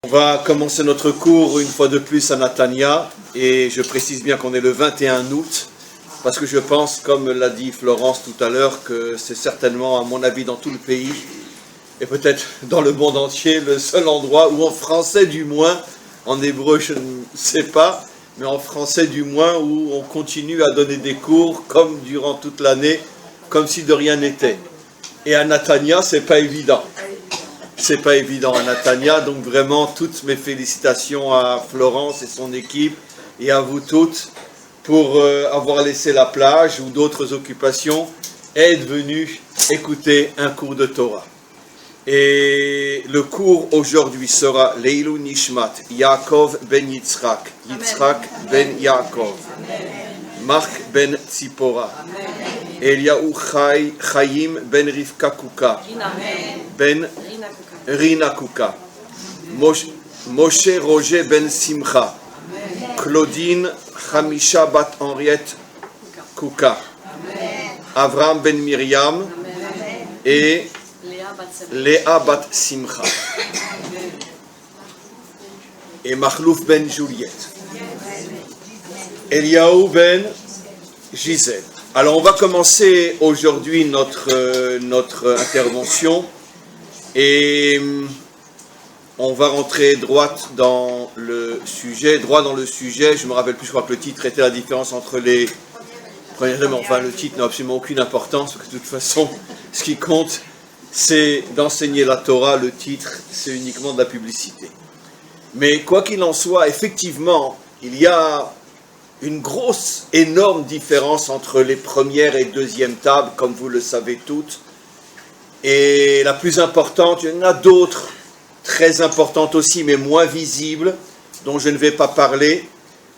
On va commencer notre cours une fois de plus à Natania et je précise bien qu'on est le 21 août parce que je pense, comme l'a dit Florence tout à l'heure, que c'est certainement, à mon avis, dans tout le pays et peut-être dans le monde entier, le seul endroit où en français du moins, en hébreu je ne sais pas, mais en français du moins où on continue à donner des cours comme durant toute l'année, comme si de rien n'était. Et à Natania, c'est pas évident. C'est pas évident à Natania, donc vraiment toutes mes félicitations à Florence et son équipe et à vous toutes pour avoir laissé la plage ou d'autres occupations et être venus écouter un cours de Torah. Et le cours aujourd'hui sera Leilou Nishmat, Yaakov ben Yitzhak, Yitzhak ben Yaakov, Mark ben Tzipora, Eliaou Chaim ben Rivka Kuka, ben Rina Kuka, Moshe Roger ben Simcha, Claudine Hamisha bat Henriette Kuka, Avraham ben Myriam et Léa bat Simcha et Mahlouf ben Juliette, Eliaou ben Gisèle. Alors on va commencer aujourd'hui notre intervention et on va rentrer droit dans le sujet. Je me rappelle plus, je crois que le titre était la différence entre les... Enfin, le titre n'a absolument aucune importance, parce que de toute façon, ce qui compte, c'est d'enseigner la Torah. Le titre, c'est uniquement de la publicité. Mais quoi qu'il en soit, effectivement, il y a une grosse, énorme différence entre les premières et deuxièmes tables, comme vous le savez toutes. Et la plus importante, il y en a d'autres très importantes aussi, mais moins visibles, dont je ne vais pas parler.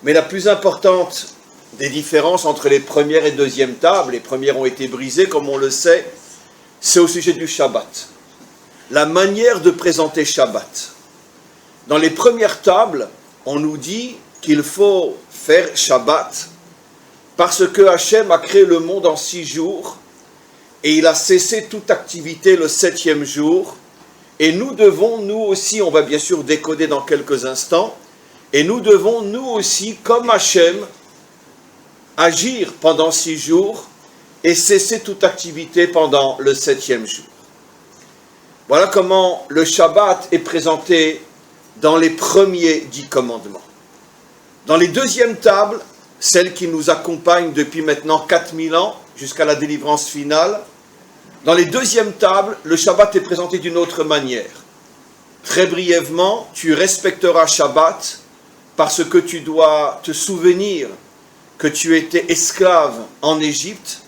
Mais la plus importante des différences entre les premières et deuxièmes tables, les premières ont été brisées, comme on le sait, c'est au sujet du Shabbat. La manière de présenter Shabbat. Dans les premières tables, on nous dit qu'il faut faire Shabbat parce que Hachem a créé le monde en 6 jours et il a cessé toute activité le 7e jour. Et nous devons, nous aussi, on va bien sûr décoder dans quelques instants, et nous devons, nous aussi, comme Hachem, agir pendant 6 jours et cesser toute activité pendant le 7e jour. Voilà comment le Shabbat est présenté dans les premiers 10 commandements. Dans les deuxièmes tables, celles qui nous accompagnent depuis maintenant 4000 ans, jusqu'à la délivrance finale, dans les deuxièmes tables, le Shabbat est présenté d'une autre manière. Très brièvement, tu respecteras Shabbat parce que tu dois te souvenir que tu étais esclave en Égypte.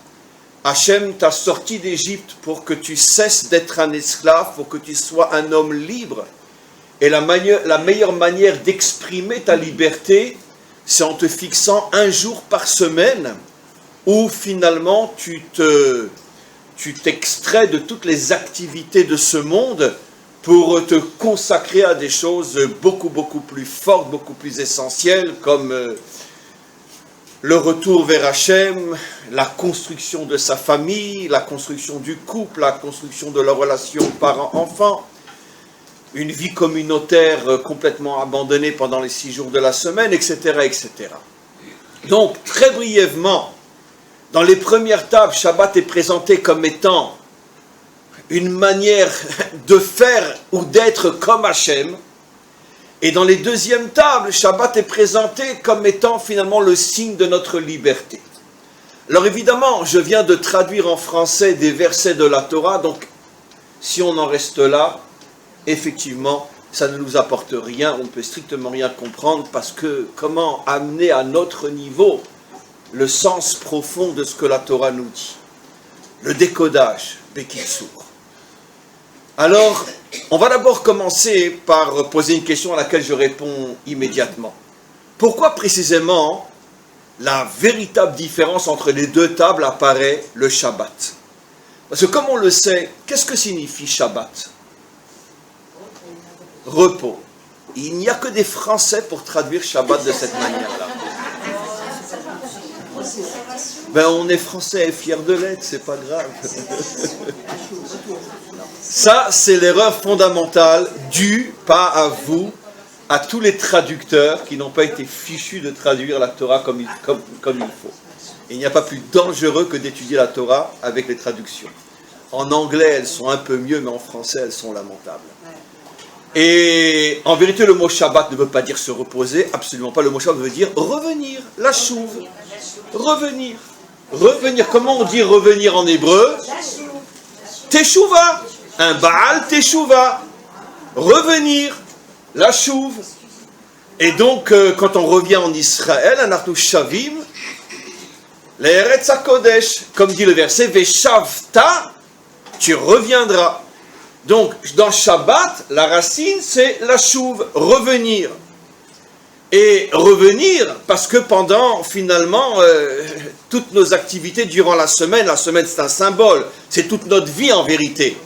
Hachem t'a sorti d'Égypte pour que tu cesses d'être un esclave, pour que tu sois un homme libre. Et la meilleure manière d'exprimer ta liberté, c'est en te fixant un jour par semaine où finalement tu t'extrais de toutes les activités de ce monde pour te consacrer à des choses beaucoup plus fortes, beaucoup plus essentielles, comme le retour vers Hachem, la construction de sa famille, la construction du couple, la construction de la relation parent-enfant, une vie communautaire complètement abandonnée pendant les 6 jours de la semaine, etc., etc. Donc, très brièvement, dans les premières tables, Shabbat est présenté comme étant une manière de faire ou d'être comme Hachem. Et dans les deuxièmes tables, Shabbat est présenté comme étant finalement le signe de notre liberté. Alors évidemment, je viens de traduire en français des versets de la Torah, donc si on en reste là, effectivement, ça ne nous apporte rien, on ne peut strictement rien comprendre, parce que comment amener à notre niveau le sens profond de ce que la Torah nous dit. Le décodage, Bekitsour. Alors, on va d'abord commencer par poser une question à laquelle je réponds immédiatement. Pourquoi précisément la véritable différence entre les deux tables apparaît le Shabbat? Parce que comme on le sait, qu'est-ce que signifie Shabbat? Repos. Il n'y a que des Français pour traduire Shabbat de cette manière-là. Ben, on est français et fiers de l'être, c'est pas grave. Ça, c'est l'erreur fondamentale due, pas à vous, à tous les traducteurs qui n'ont pas été fichus de traduire la Torah comme il faut. Et il n'y a pas plus dangereux que d'étudier la Torah avec les traductions. En anglais, elles sont un peu mieux, mais en français, elles sont lamentables. Et en vérité, le mot Shabbat ne veut pas dire se reposer, absolument pas. Le mot Shabbat veut dire revenir, la chouve, revenir. Revenir, comment on dit revenir en hébreu? Teshuva, un Baal Teshuva, revenir, la chouve. Et donc, quand on revient en Israël, Anartu Shavim, l'Eretz HaKodesh, comme dit le verset, Veshavta, tu reviendras. Donc, dans Shabbat, la racine, c'est la chouve, revenir. Et revenir, parce que pendant, finalement, toutes nos activités durant la semaine c'est un symbole, c'est toute notre vie en vérité.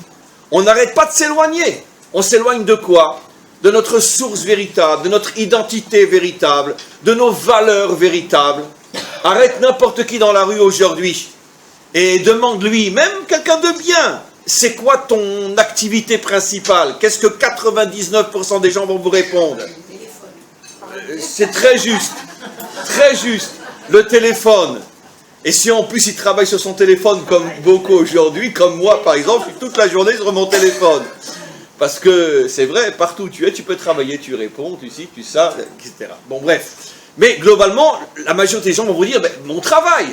On n'arrête pas de s'éloigner. On s'éloigne de quoi? De notre source véritable, de notre identité véritable, de nos valeurs véritables. Arrête n'importe qui dans la rue aujourd'hui et demande-lui, même quelqu'un de bien, c'est quoi ton activité principale? Qu'est-ce que 99% des gens vont vous répondre? C'est très juste, le téléphone. Et si en plus il travaille sur son téléphone comme beaucoup aujourd'hui, comme moi par exemple, je suis toute la journée sur mon téléphone. Parce que c'est vrai, partout où tu es, tu peux travailler, tu réponds, tu sais, tu ça, etc. Bon bref. Mais globalement, la majorité des gens vont vous dire, mon travail.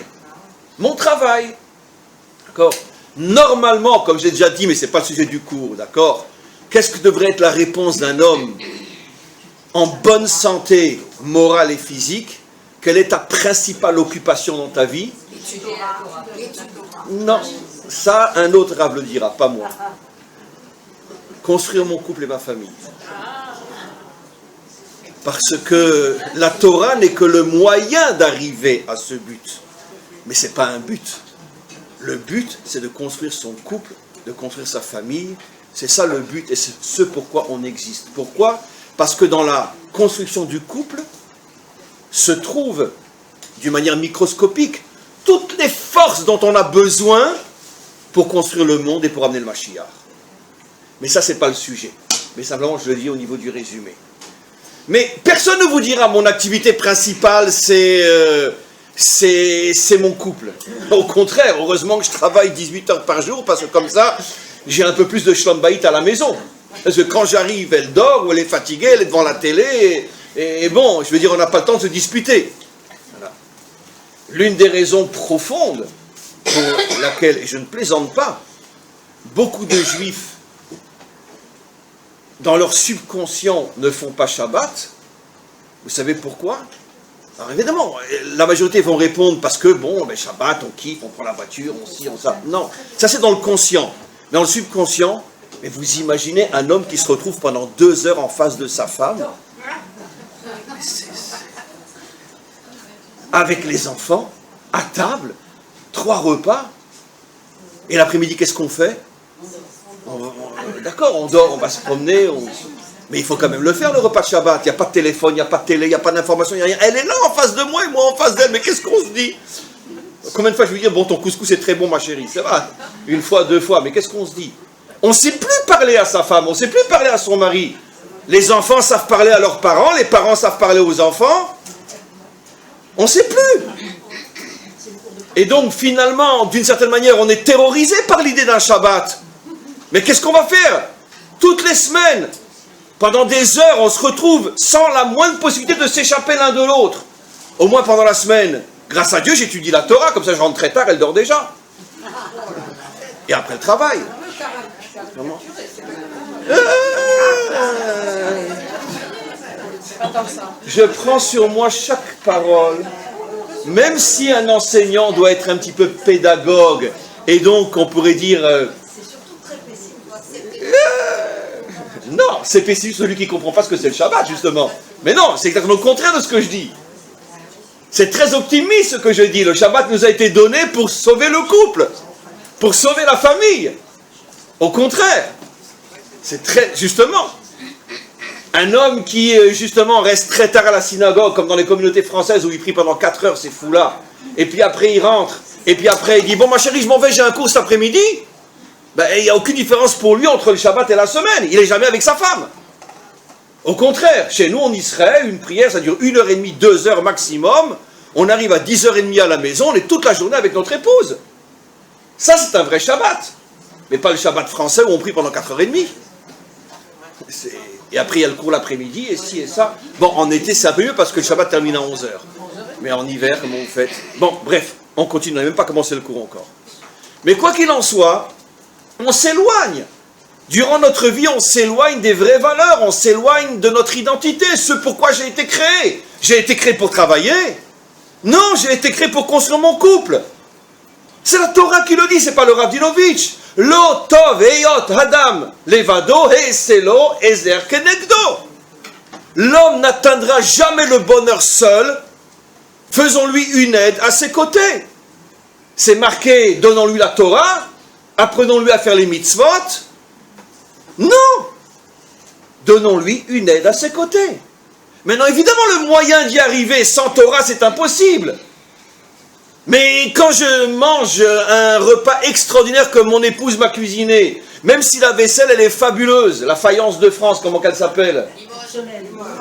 D'accord? Normalement, comme j'ai déjà dit, mais ce n'est pas le sujet du cours, d'accord? Qu'est-ce que devrait être la réponse d'un homme en bonne santé morale et physique? Quelle est ta principale occupation dans ta vie? Non, ça, un autre rave le dira, pas moi. Construire mon couple et ma famille. Parce que la Torah n'est que le moyen d'arriver à ce but. Mais ce n'est pas un but. Le but, c'est de construire son couple, de construire sa famille. C'est ça le but et c'est ce pourquoi on existe. Pourquoi? Parce que dans la construction du couple se trouvent, d'une manière microscopique, toutes les forces dont on a besoin pour construire le monde et pour amener le Mashiach. Mais ça, ce n'est pas le sujet. Mais simplement, je le dis au niveau du résumé. Mais personne ne vous dira, mon activité principale, c'est mon couple. Au contraire, heureusement que je travaille 18 heures par jour, parce que comme ça, j'ai un peu plus de shlom bayit à la maison. Parce que quand j'arrive, elle dort, ou elle est fatiguée, elle est devant la télé, et bon, je veux dire, on n'a pas le temps de se disputer. Voilà. L'une des raisons profondes pour laquelle, et je ne plaisante pas, beaucoup de juifs, dans leur subconscient, ne font pas Shabbat. Vous savez pourquoi? Alors évidemment, la majorité vont répondre parce que, bon, Shabbat, on kiffe, on prend la voiture, on ci, on ça. Non, ça c'est dans le conscient. Mais dans le subconscient, mais vous imaginez un homme qui se retrouve pendant 2 heures en face de sa femme, avec les enfants, à table, 3 repas, et l'après-midi, qu'est-ce qu'on fait? D'accord, on dort, on va se promener, mais il faut quand même le faire, le repas de Shabbat. Il n'y a pas de téléphone, il n'y a pas de télé, il n'y a pas d'information, il n'y a rien. Elle est là en face de moi et moi en face d'elle, mais qu'est-ce qu'on se dit? Combien de fois je vais dire, bon, ton couscous est très bon, ma chérie, c'est vrai. 1 fois, 2 fois, mais qu'est-ce qu'on se dit? On ne sait plus parler à sa femme, on ne sait plus parler à son mari. Les enfants savent parler à leurs parents, les parents savent parler aux enfants. On ne sait plus. Et donc, finalement, d'une certaine manière, on est terrorisé par l'idée d'un Shabbat. Mais qu'est-ce qu'on va faire? Toutes les semaines, pendant des heures, on se retrouve sans la moindre possibilité de s'échapper l'un de l'autre. Au moins pendant la semaine. Grâce à Dieu, j'étudie la Torah, comme ça je rentre très tard, elle dort déjà. Et après le travail. Comment? Je prends sur moi chaque parole, même si un enseignant doit être un petit peu pédagogue, et donc on pourrait dire... non, c'est pessimiste celui qui ne comprend pas ce que c'est le Shabbat, justement. Mais non, c'est exactement le contraire de ce que je dis. C'est très optimiste ce que je dis. Le Shabbat nous a été donné pour sauver le couple, pour sauver la famille. Au contraire, c'est très... Justement, un homme qui, justement, reste très tard à la synagogue, comme dans les communautés françaises où il prie pendant 4 heures, c'est fou là. Et puis après, il rentre. Et puis après, il dit, bon, ma chérie, je m'en vais, j'ai un cours cet après-midi. Il n'y a aucune différence pour lui entre le Shabbat et la semaine. Il n'est jamais avec sa femme. Au contraire, chez nous en Israël, une prière, ça dure 1h30, 2h maximum. On arrive à 10h30 à la maison, on est toute la journée avec notre épouse. Ça, c'est un vrai Shabbat. Mais pas le Shabbat français où on prie pendant 4h30. Et après, il y a le cours l'après-midi, et ci et ça. Bon, en été, c'est un peu mieux parce que le Shabbat termine à 11h. Mais en hiver, comment vous faites? Bon, bref, on continue, on n'a même pas commencé le cours encore. Mais quoi qu'il en soit, on s'éloigne. Durant notre vie, on s'éloigne des vraies valeurs, on s'éloigne de notre identité, ce pourquoi j'ai été créé. J'ai été créé pour travailler? Non, j'ai été créé pour construire mon couple. C'est la Torah qui le dit, c'est pas le Ravdinovitch. Lo tov heyot hadam levado heeselo ezer kenegdo. L'homme n'atteindra jamais le bonheur seul. Faisons-lui une aide à ses côtés. C'est marqué, donnons-lui la Torah, apprenons-lui à faire les mitzvot. Non! Donnons-lui une aide à ses côtés. Maintenant, évidemment, le moyen d'y arriver sans Torah, c'est impossible. Mais quand je mange un repas extraordinaire comme mon épouse m'a cuisiné, même si la vaisselle, elle est fabuleuse, la faïence de France, comment qu'elle s'appelle?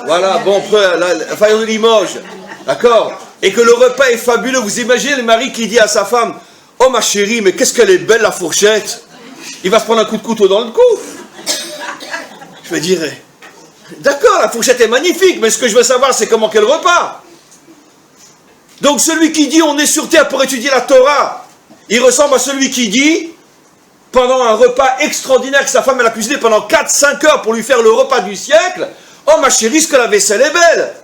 Voilà, bon, la faïence de Limoges, d'accord? Et que le repas est fabuleux, vous imaginez le mari qui dit à sa femme, « Oh ma chérie, mais qu'est-ce qu'elle est belle la fourchette !» Il va se prendre un coup de couteau dans le cou. Je me dirais, d'accord, la fourchette est magnifique, mais ce que je veux savoir, c'est comment qu'elle repart. Donc celui qui dit on est sur terre pour étudier la Torah, il ressemble à celui qui dit, pendant un repas extraordinaire que sa femme elle a cuisiné pendant 4-5 heures pour lui faire le repas du siècle, oh ma chérie, ce que la vaisselle est belle.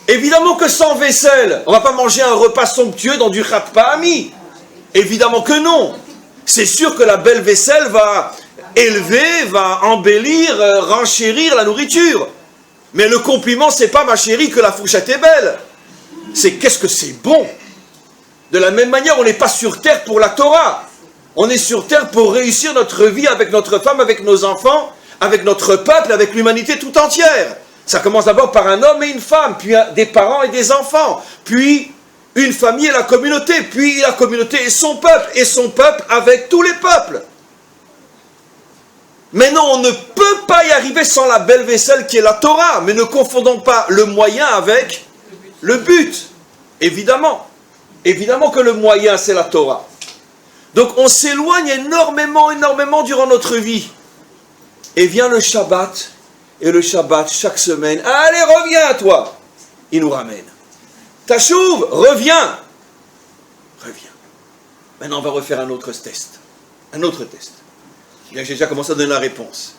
Évidemment que sans vaisselle, on ne va pas manger un repas somptueux dans du chat pa'ami. Évidemment que non. C'est sûr que la belle vaisselle va élever, va embellir, renchérir la nourriture. Mais le compliment, c'est pas ma chérie que la fourchette est belle. C'est qu'est-ce que c'est bon. De la même manière, on n'est pas sur terre pour la Torah. On est sur terre pour réussir notre vie avec notre femme, avec nos enfants, avec notre peuple, avec l'humanité tout entière. Ça commence d'abord par un homme et une femme, puis des parents et des enfants, puis une famille et la communauté, puis la communauté et son peuple avec tous les peuples. Mais non, on ne peut pas y arriver sans la belle vaisselle qui est la Torah, mais ne confondons pas le moyen avec le but. Évidemment que le moyen c'est la Torah. Donc on s'éloigne énormément durant notre vie. Et vient le Shabbat, et le Shabbat chaque semaine, allez reviens toi, il nous ramène. Tachouv, reviens. Maintenant on va refaire un autre test. J'ai déjà commencé à donner la réponse.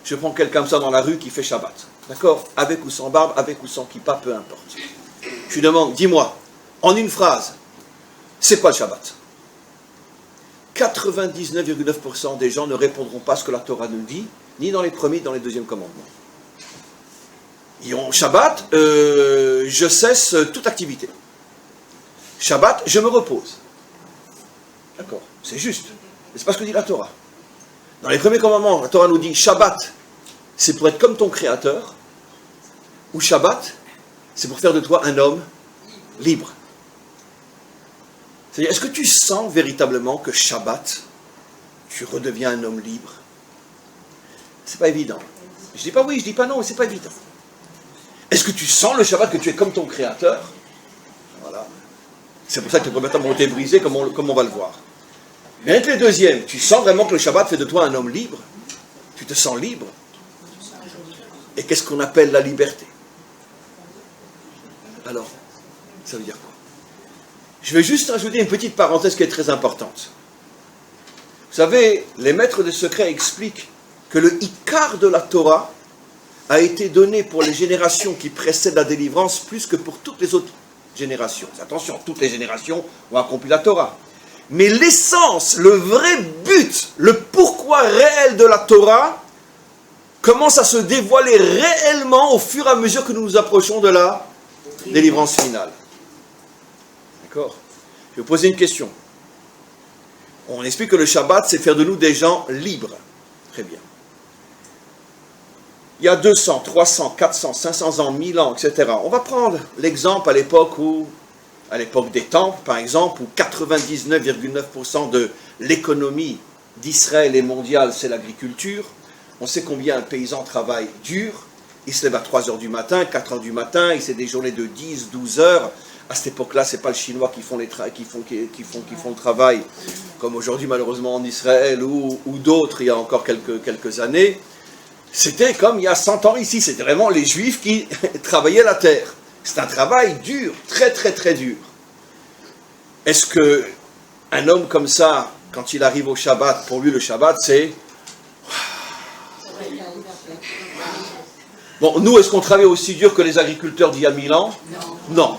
Je prends quelqu'un comme ça dans la rue qui fait Shabbat. D'accord? Avec ou sans barbe, avec ou sans kippa, peu importe. Je lui demande, dis-moi, en une phrase, c'est quoi le Shabbat? 99,9% des gens ne répondront pas à ce que la Torah nous dit, ni dans les premiers, ni dans les deuxièmes commandements. Ils ont Shabbat, je cesse toute activité. Shabbat, je me repose. D'accord, c'est juste. Mais c'est pas ce que dit la Torah. Dans les premiers commandements, la Torah nous dit Shabbat, c'est pour être comme ton créateur, ou Shabbat, c'est pour faire de toi un homme libre. C'est-à-dire, est-ce que tu sens véritablement que Shabbat, tu redeviens un homme libre? C'est pas évident. Je dis pas oui, je dis pas non, mais c'est pas évident. Est-ce que tu sens le Shabbat que tu es comme ton créateur? Voilà. C'est pour ça que les premiers temps ont été brisés, comme on va le voir. Mais avec les deuxièmes, tu sens vraiment que le Shabbat fait de toi un homme libre? Tu te sens libre? Et qu'est-ce qu'on appelle la liberté? Alors, ça veut dire quoi? Je vais juste rajouter une petite parenthèse qui est très importante. Vous savez, les maîtres des secrets expliquent que le Ikar de la Torah a été donné pour les générations qui précèdent la délivrance plus que pour toutes les autres générations. Attention, toutes les générations ont accompli la Torah. Mais l'essence, le vrai but, le pourquoi réel de la Torah commence à se dévoiler réellement au fur et à mesure que nous nous approchons de la délivrance finale. D'accord? Je vais vous poser une question. On explique que le Shabbat, c'est faire de nous des gens libres. Très bien. Il y a 200, 300, 400, 500 ans, 1000 ans, etc. On va prendre l'exemple à l'époque des temples, par exemple, où 99,9% de l'économie d'Israël et mondiale, c'est l'agriculture. On sait combien un paysan travaille dur Il se lève à 3 heures du matin, 4 heures du matin, il fait des journées de 10, 12 heures. À cette époque-là, ce n'est pas le Chinois qui font le travail, comme aujourd'hui malheureusement en Israël ou d'autres, il y a encore quelques années. C'était comme il y a 100 ans ici, c'était vraiment les Juifs qui travaillaient la terre. C'est un travail dur, très très très dur. Est-ce qu'un homme comme ça, quand il arrive au Shabbat, pour lui le Shabbat c'est... Bon, nous, est-ce qu'on travaille aussi dur que les agriculteurs d'il y a 1000 ans? Non.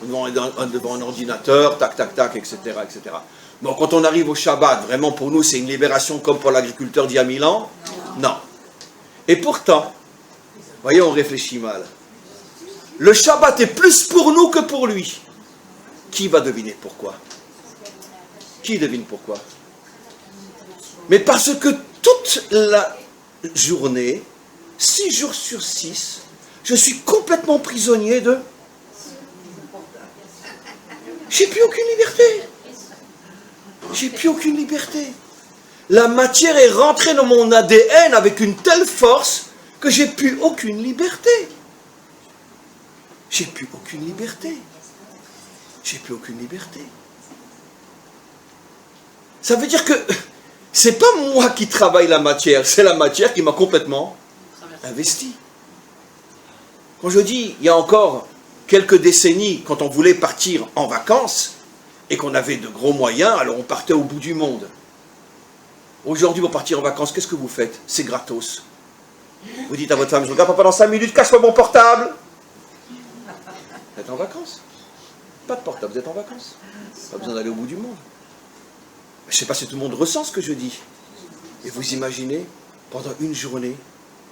Devant un ordinateur, tac, tac, tac, etc., etc. Bon, quand on arrive au Shabbat, vraiment pour nous, c'est une libération comme pour l'agriculteur d'il y a 1000 ans? Non. Et pourtant, voyez, on réfléchit mal. Le Shabbat est plus pour nous que pour lui. Qui va deviner pourquoi? Qui devine pourquoi? Mais parce que toute la journée, 6 jours sur 6, je suis complètement prisonnier de... J'ai plus aucune liberté. J'ai plus aucune liberté. La matière est rentrée dans mon ADN avec une telle force que j'ai plus aucune liberté. J'ai plus aucune liberté. J'ai plus aucune liberté. Ça veut dire que c'est pas moi qui travaille la matière, c'est la matière qui m'a complètement investi. Quand je dis, il y a encore quelques décennies, quand on voulait partir en vacances et qu'on avait de gros moyens, alors on partait au bout du monde. Aujourd'hui, pour partir en vacances, qu'est-ce que vous faites? C'est gratos. Vous dites à votre femme, je regarde pas pendant 5 minutes, cache-moi mon portable. Vous êtes en vacances. Pas de portable, vous êtes en vacances. Pas besoin d'aller au bout du monde. Je ne sais pas si tout le monde ressent ce que je dis. Et vous imaginez, pendant une journée,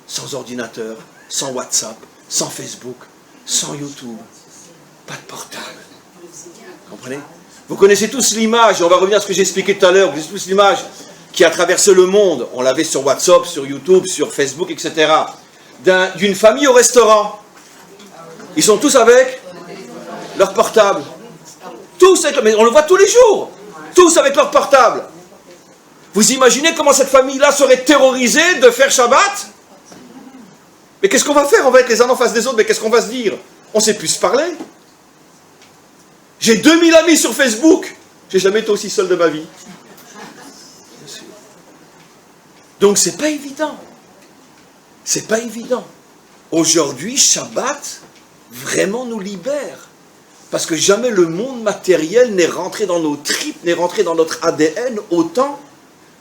sans ordinateur, sans WhatsApp, sans Facebook, sans YouTube, pas de portable. Vous comprenez? Vous connaissez tous l'image, on va revenir à ce que j'ai expliqué tout à l'heure, vous connaissez tous l'image qui a traversé le monde, on l'avait sur WhatsApp, sur YouTube, sur Facebook, etc., d'une famille au restaurant. Ils sont tous avec leur portable. Tous avec, mais on le voit tous les jours. Tous avec leur portable. Vous imaginez comment cette famille-là serait terrorisée de faire Shabbat? Mais qu'est-ce qu'on va faire? On va être les uns en face des autres, mais qu'est-ce qu'on va se dire? On ne sait plus se parler. J'ai 2000 amis sur Facebook. J'ai jamais été aussi seul de ma vie. Donc c'est pas évident. C'est pas évident. Aujourd'hui, Shabbat vraiment nous libère. Parce que jamais le monde matériel n'est rentré dans nos tripes, n'est rentré dans notre ADN autant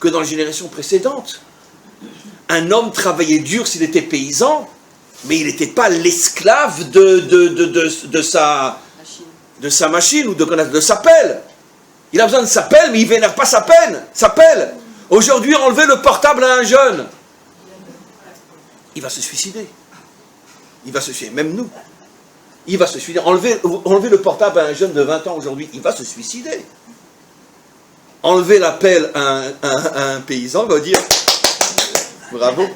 que dans les générations précédentes. Un homme travaillait dur s'il était paysan, mais il n'était pas l'esclave de sa machine ou de sa pelle. Il a besoin de sa pelle, mais il ne vénère pas sa pelle. Aujourd'hui, enlever le portable à un jeune, il va se suicider. Il va se suicider, même nous. Il va se suicider. Enlever le portable à un jeune de 20 ans aujourd'hui, il va se suicider. Enlever la pelle à un paysan, il va dire bravo.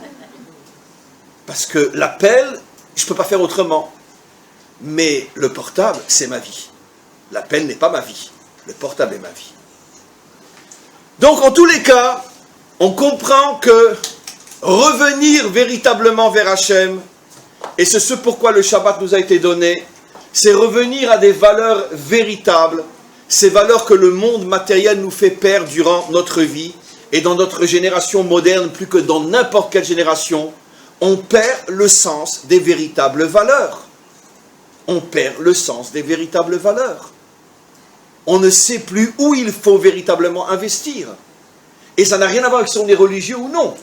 Parce que la pelle, je ne peux pas faire autrement. Mais le portable, c'est ma vie. La pelle n'est pas ma vie. Le portable est ma vie. Donc, en tous les cas, on comprend que revenir véritablement vers Hachem, et c'est ce pourquoi le Shabbat nous a été donné, c'est revenir à des valeurs véritables, ces valeurs que le monde matériel nous fait perdre durant notre vie, et dans notre génération moderne, plus que dans n'importe quelle génération, on perd le sens des véritables valeurs. On perd le sens des véritables valeurs. On ne sait plus où il faut véritablement investir. Et ça n'a rien à voir avec si on est religieux ou non.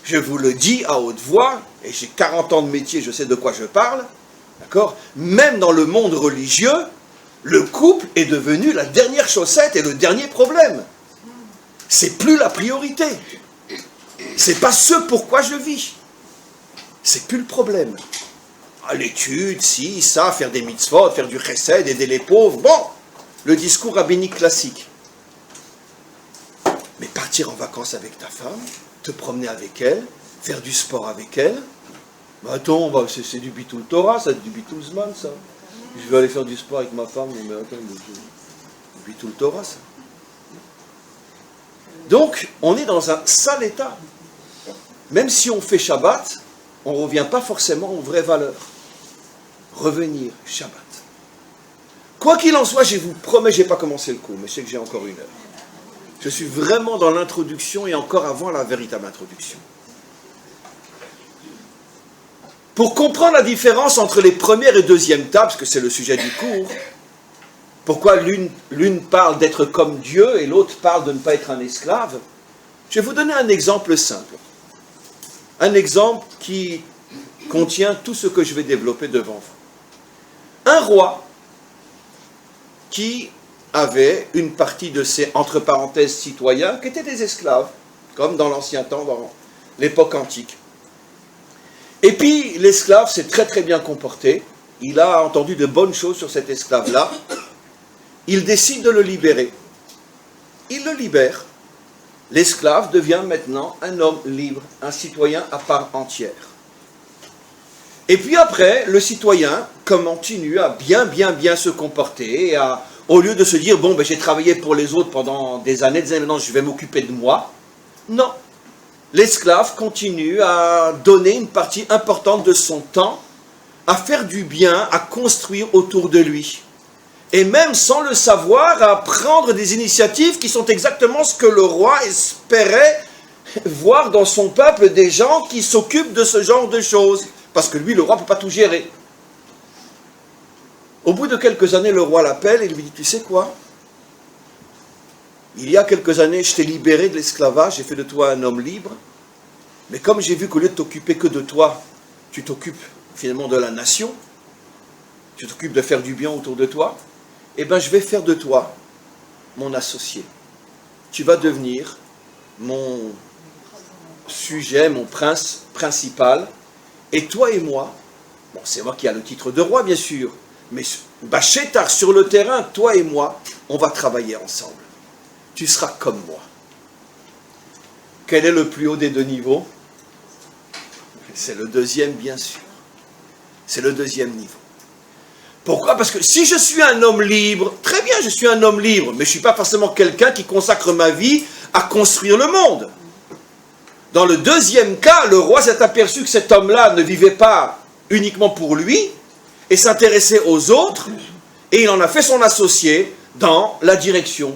Je vous le dis à haute voix, et j'ai 40 ans de métier, je sais de quoi je parle, d'accord? Même dans le monde religieux, le couple est devenu la dernière chaussette et le dernier problème. C'est plus la priorité. C'est pas ce pourquoi je vis. C'est plus le problème. Ah, l'étude, si, ça, faire des mitzvot, faire du chesed, aider les pauvres, bon, le discours rabbinique classique. Mais partir en vacances avec ta femme, te promener avec elle, faire du sport avec elle, bah attends, c'est du bitul Torah, ça, du bitul Zman, ça. Je vais aller faire du sport avec ma femme, mais attends, du bitul Torah, ça. Donc, on est dans un sale état. Même si on fait Shabbat, on ne revient pas forcément aux vraies valeurs. Revenir, Shabbat. Quoi qu'il en soit, je vous promets, je n'ai pas commencé le cours, mais je sais que j'ai encore 1 heure. Je suis vraiment dans l'introduction et encore avant la véritable introduction. Pour comprendre la différence entre les premières et deuxièmes tables, parce que c'est le sujet du cours, pourquoi l'une parle d'être comme Dieu et l'autre parle de ne pas être un esclave, je vais vous donner un exemple simple. Un exemple qui contient tout ce que je vais développer devant vous. Un roi qui avait une partie de ses, entre parenthèses, citoyens qui étaient des esclaves, comme dans l'ancien temps, dans l'époque antique. Et puis, l'esclave s'est très très bien comporté. Il a entendu de bonnes choses sur cet esclave-là. Il décide de le libérer. Il le libère. L'esclave devient maintenant un homme libre, un citoyen à part entière. Et puis après, le citoyen continue à bien se comporter, et au lieu de se dire, bon, ben, j'ai travaillé pour les autres pendant des années, maintenant je vais m'occuper de moi. Non. L'esclave continue à donner une partie importante de son temps à faire du bien, à construire autour de lui. Et même sans le savoir, à prendre des initiatives qui sont exactement ce que le roi espérait voir dans son peuple, des gens qui s'occupent de ce genre de choses. Parce que lui, le roi, ne peut pas tout gérer. Au bout de quelques années, le roi l'appelle et lui dit, tu sais quoi? Il y a quelques années, je t'ai libéré de l'esclavage, j'ai fait de toi un homme libre. Mais comme j'ai vu qu'au lieu de t'occuper que de toi, tu t'occupes finalement de la nation, tu t'occupes de faire du bien autour de toi, eh bien je vais faire de toi mon associé. Tu vas devenir mon sujet, mon prince principal. Et toi et moi, bon, c'est moi qui ai le titre de roi bien sûr, mais Bachétar, sur le terrain, toi et moi, on va travailler ensemble. Tu seras comme moi. Quel est le plus haut des 2 niveaux? C'est le deuxième, bien sûr. C'est le deuxième niveau. Pourquoi? Parce que si je suis un homme libre, très bien, je suis un homme libre, mais je ne suis pas forcément quelqu'un qui consacre ma vie à construire le monde. Dans le deuxième cas, le roi s'est aperçu que cet homme-là ne vivait pas uniquement pour lui, et s'intéressait aux autres, et il en a fait son associé dans la direction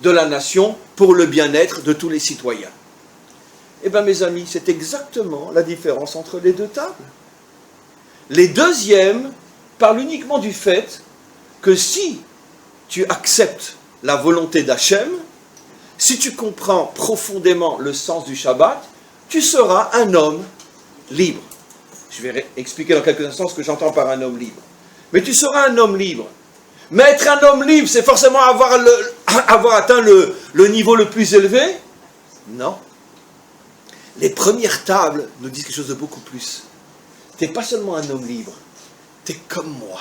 de la nation pour le bien-être de tous les citoyens. Eh bien mes amis, c'est exactement la différence entre les 2 tables. Les deuxièmes parlent uniquement du fait que si tu acceptes la volonté d'Hachem, si tu comprends profondément le sens du Shabbat, tu seras un homme libre. Je vais expliquer dans quelques instants ce que j'entends par un homme libre. Mais tu seras un homme libre. Mais être un homme libre, c'est forcément avoir atteint le niveau le plus élevé? Non. Les premières tables nous disent quelque chose de beaucoup plus. Tu n'es pas seulement un homme libre, tu es comme moi.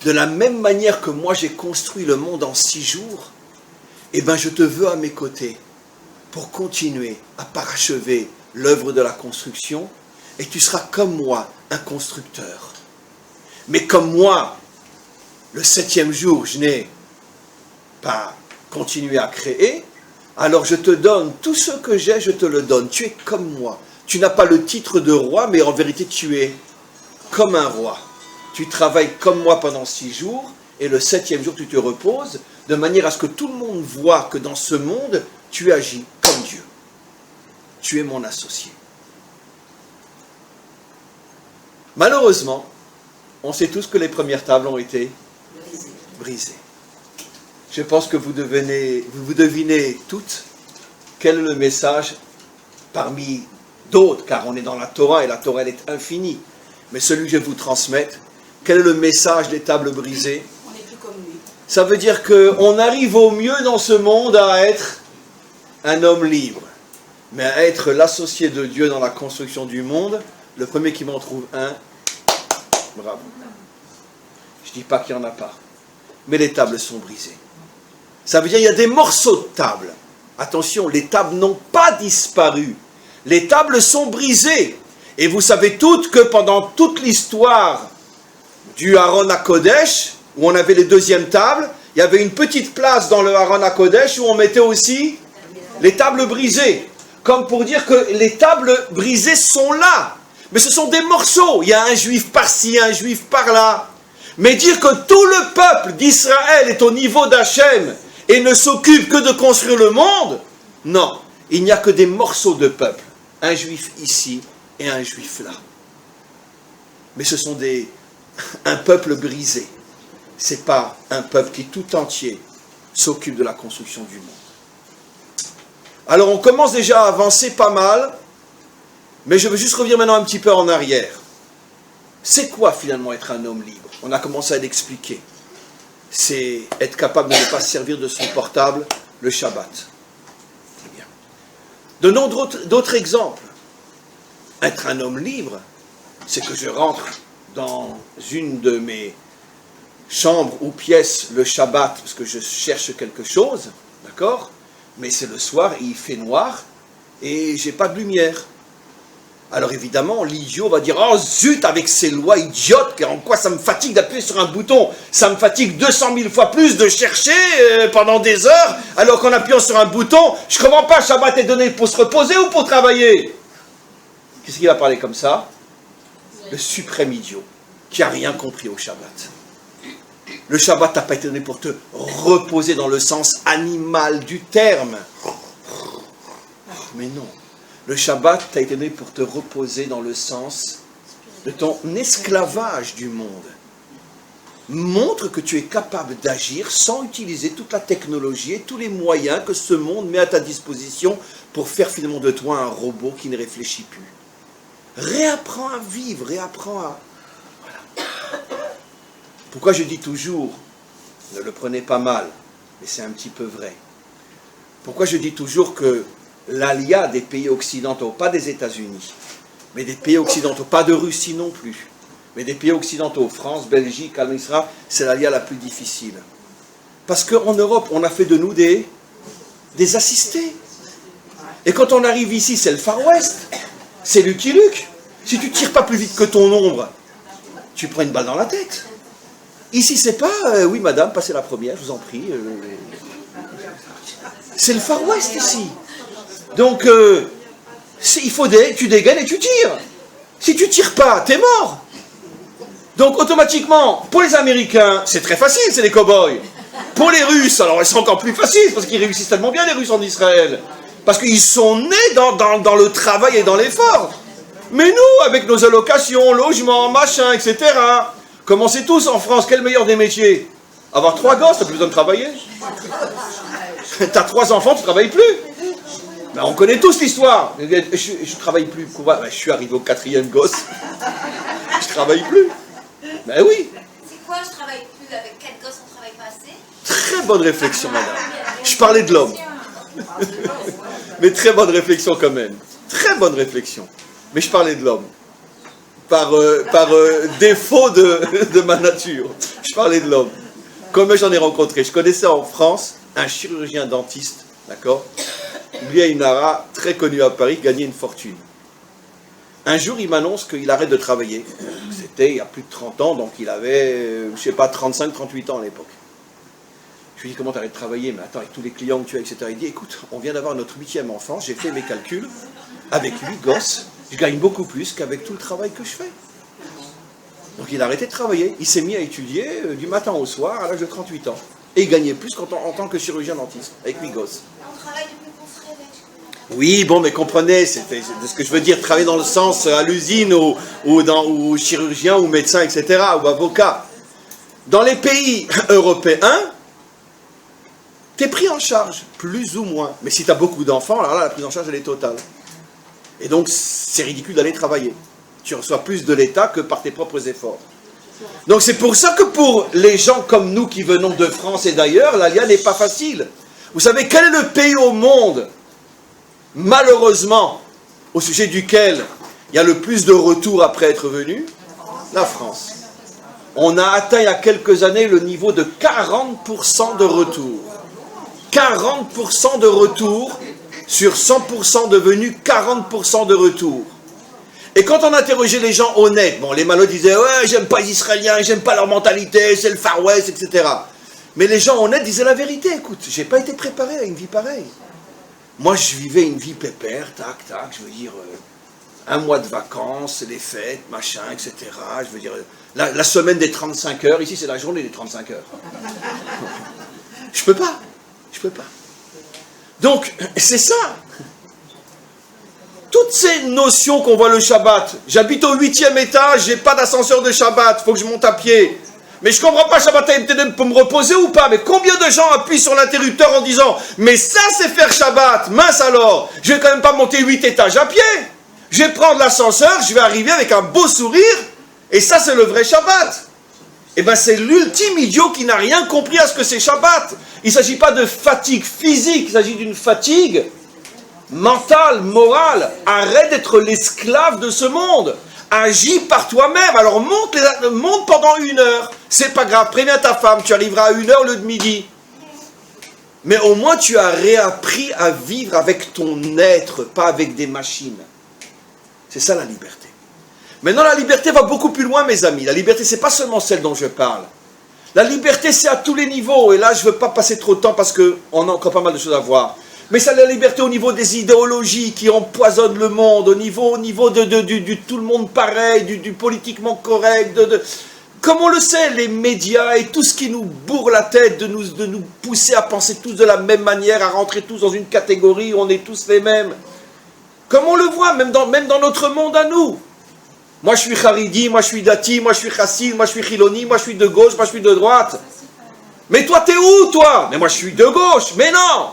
De la même manière que moi j'ai construit le monde en 6 jours, eh bien je te veux à mes côtés pour continuer à parachever l'œuvre de la construction, et tu seras comme moi un constructeur. Mais comme moi, le 7e jour, je n'ai pas continué à créer, alors je te donne tout ce que j'ai, je te le donne. Tu es comme moi. Tu n'as pas le titre de roi, mais en vérité tu es comme un roi. Tu travailles comme moi pendant 6 jours, et le 7e jour tu te reposes, de manière à ce que tout le monde voit que dans ce monde, tu agis comme Dieu. Tu es mon associé. Malheureusement, on sait tous que les premières tables ont été brisées. Je pense que vous devinez toutes quel est le message parmi d'autres, car on est dans la Torah et la Torah elle est infinie. Mais celui que je vais vous transmettre, quel est le message des tables brisées? On n'est plus comme lui. Ça veut dire qu'on arrive au mieux dans ce monde à être un homme libre. Mais à être l'associé de Dieu dans la construction du monde, le premier qui m'en trouve un, bravo. Je ne dis pas qu'il n'y en a pas. Mais les tables sont brisées. Ça veut dire qu'il y a des morceaux de table. Attention, les tables n'ont pas disparu. Les tables sont brisées. Et vous savez toutes que pendant toute l'histoire du Aron HaKodesh, où on avait les 2e tables, il y avait une petite place dans le Aron HaKodesh où on mettait aussi les tables brisées. Comme pour dire que les tables brisées sont là. Mais ce sont des morceaux. Il y a un juif par-ci, un juif par-là. Mais dire que tout le peuple d'Israël est au niveau d'Hachem et ne s'occupe que de construire le monde, non. Il n'y a que des morceaux de peuple. Un juif ici et un juif là. Mais ce sont un peuple brisé. Ce n'est pas un peuple qui tout entier s'occupe de la construction du monde. Alors on commence déjà à avancer pas mal, mais je veux juste revenir maintenant un petit peu en arrière. C'est quoi finalement être un homme libre? On a commencé à l'expliquer. C'est être capable de ne pas se servir de son portable le Shabbat. Très bien. Donnons d'autres exemples. Être un homme libre, c'est que je rentre dans une de mes chambres ou pièces le Shabbat parce que je cherche quelque chose, d'accord? Mais c'est le soir et il fait noir et j'ai pas de lumière. Alors évidemment, l'idiot va dire « Oh zut, avec ces lois idiotes, en quoi ça me fatigue d'appuyer sur un bouton? Ça me fatigue 200 000 fois plus de chercher pendant des heures, alors qu'en appuyant sur un bouton, je comprends pas, Shabbat est donné pour se reposer ou pour travailler ?» Qu'est-ce qu'il va parler comme ça? Le suprême idiot, qui n'a rien compris au Shabbat. Le Shabbat n'a pas été donné pour te reposer dans le sens animal du terme. Mais non. Le Shabbat t'a été donné pour te reposer dans le sens de ton esclavage du monde. Montre que tu es capable d'agir sans utiliser toute la technologie et tous les moyens que ce monde met à ta disposition pour faire finalement de toi un robot qui ne réfléchit plus. Réapprends à vivre, réapprends à... Voilà. Pourquoi je dis toujours, ne le prenez pas mal, mais c'est un petit peu vrai. Pourquoi je dis toujours que l'alia des pays occidentaux, pas des États-Unis, mais des pays occidentaux, pas de Russie non plus, mais des pays occidentaux, France, Belgique, Allemagne, Israël, c'est l'alia la plus difficile. Parce qu'en Europe, on a fait de nous des assistés. Et quand on arrive ici, c'est le Far West, c'est Lucky Luke. Si tu ne tires pas plus vite que ton ombre, tu prends une balle dans la tête. Ici, c'est pas, oui madame, passez la première, je vous en prie. C'est le Far West ici. Donc, il faut tu dégaines et tu tires. Si tu tires pas, t'es mort. Donc, automatiquement, pour les Américains, c'est très facile, c'est les cow-boys. Pour les Russes, alors c'est encore plus facile, parce qu'ils réussissent tellement bien, les Russes en Israël. Parce qu'ils sont nés dans le travail et dans l'effort. Mais nous, avec nos allocations, logements, machin, etc., comme on sait tous en France, quel meilleur des métiers? Avoir 3 gosses, t'as plus besoin de travailler. T'as 3 enfants, tu ne travailles plus. Ben, on connaît tous l'histoire. Je ne travaille plus. Pourquoi? Ben, je suis arrivé au 4e gosse. Je ne travaille plus. Ben oui. C'est quoi, je travaille plus? Avec 4 gosses, on ne travaille pas assez? Très bonne réflexion, madame. Je parlais de l'homme. Mais très bonne réflexion quand même. Très bonne réflexion. Mais je parlais de l'homme. Par défaut de ma nature. Je parlais de l'homme. Comme j'en ai rencontré. Je connaissais en France un chirurgien dentiste, d'accord? Lui a une nara très connue à Paris, gagnait une fortune. Un jour, il m'annonce qu'il arrête de travailler. C'était il y a plus de 30 ans, donc il avait, je sais pas, 35, 38 ans à l'époque. Je lui dis, comment tu arrêtes de travailler? Mais attends, avec tous les clients que tu as, etc. Il dit, écoute, on vient d'avoir notre 8e enfant, j'ai fait mes calculs. Avec 8 gosses, je gagne beaucoup plus qu'avec tout le travail que je fais. Donc il a arrêté de travailler. Il s'est mis à étudier du matin au soir à l'âge de 38 ans. Et il gagnait plus en tant que chirurgien dentiste, avec 8 gosses. On travaille depuis qu'on se réveille. Oui, bon, mais comprenez, c'est ce que je veux dire, travailler dans le sens à l'usine ou chirurgien ou médecin, etc., ou avocat. Dans les pays européens, tu es pris en charge, plus ou moins. Mais si tu as beaucoup d'enfants, alors là, la prise en charge, elle est totale. Et donc, c'est ridicule d'aller travailler. Tu reçois plus de l'État que par tes propres efforts. Donc, c'est pour ça que pour les gens comme nous qui venons de France et d'ailleurs, l'alia n'est pas facile. Vous savez, quel est le pays au monde, malheureusement, au sujet duquel il y a le plus de retours après être venu? La France. On a atteint il y a quelques années le niveau de 40% de retour. 40% de retour sur 100% devenus 40% de retour. Et quand on interrogeait les gens honnêtes, bon, les malhonnêtes disaient « Ouais, j'aime pas les Israéliens, j'aime pas leur mentalité, c'est le Far West, etc. » Mais les gens honnêtes disaient la vérité. Écoute, j'ai pas été préparé à une vie pareille. Moi, je vivais une vie pépère, tac, tac, je veux dire, un mois de vacances, les fêtes, machin, etc. Je veux dire, la semaine des 35 heures, ici c'est la journée des 35 heures. Je peux pas. Donc, c'est ça. Toutes ces notions qu'on voit le Shabbat. J'habite au 8e étage, j'ai pas d'ascenseur de Shabbat, faut que je monte à pied. Mais je comprends pas, Shabbat pour me reposer ou pas. Mais combien de gens appuient sur l'interrupteur en disant mais ça c'est faire Shabbat, mince alors, je vais quand même pas monter 8 étages à pied. Je vais prendre l'ascenseur, je vais arriver avec un beau sourire, et ça c'est le vrai Shabbat. Eh bien c'est l'ultime idiot qui n'a rien compris à ce que c'est Shabbat. Il ne s'agit pas de fatigue physique, il s'agit d'une fatigue mentale, morale. Arrête d'être l'esclave de ce monde. Agis par toi-même. Alors monte pendant 1 heure. C'est pas grave, préviens ta femme, tu arriveras à 1 heure au lieu de midi. Mais au moins tu as réappris à vivre avec ton être, pas avec des machines. C'est ça la liberté. Maintenant la liberté va beaucoup plus loin mes amis. La liberté c'est pas seulement celle dont je parle. La liberté c'est à tous les niveaux. Et là je ne veux pas passer trop de temps parce qu'on a encore pas mal de choses à voir. Mais c'est la liberté au niveau des idéologies qui empoisonnent le monde, au niveau du tout le monde pareil, du politiquement correct, comme on le sait, les médias et tout ce qui nous bourre la tête, de nous pousser à penser tous de la même manière, à rentrer tous dans une catégorie où on est tous les mêmes. Comme on le voit, même dans notre monde à nous. Moi je suis Haridi, moi je suis Dati, moi je suis Chassid, moi je suis Chiloni, moi je suis de gauche, moi je suis de droite. Mais toi t'es où toi? Mais moi je suis de gauche, mais non!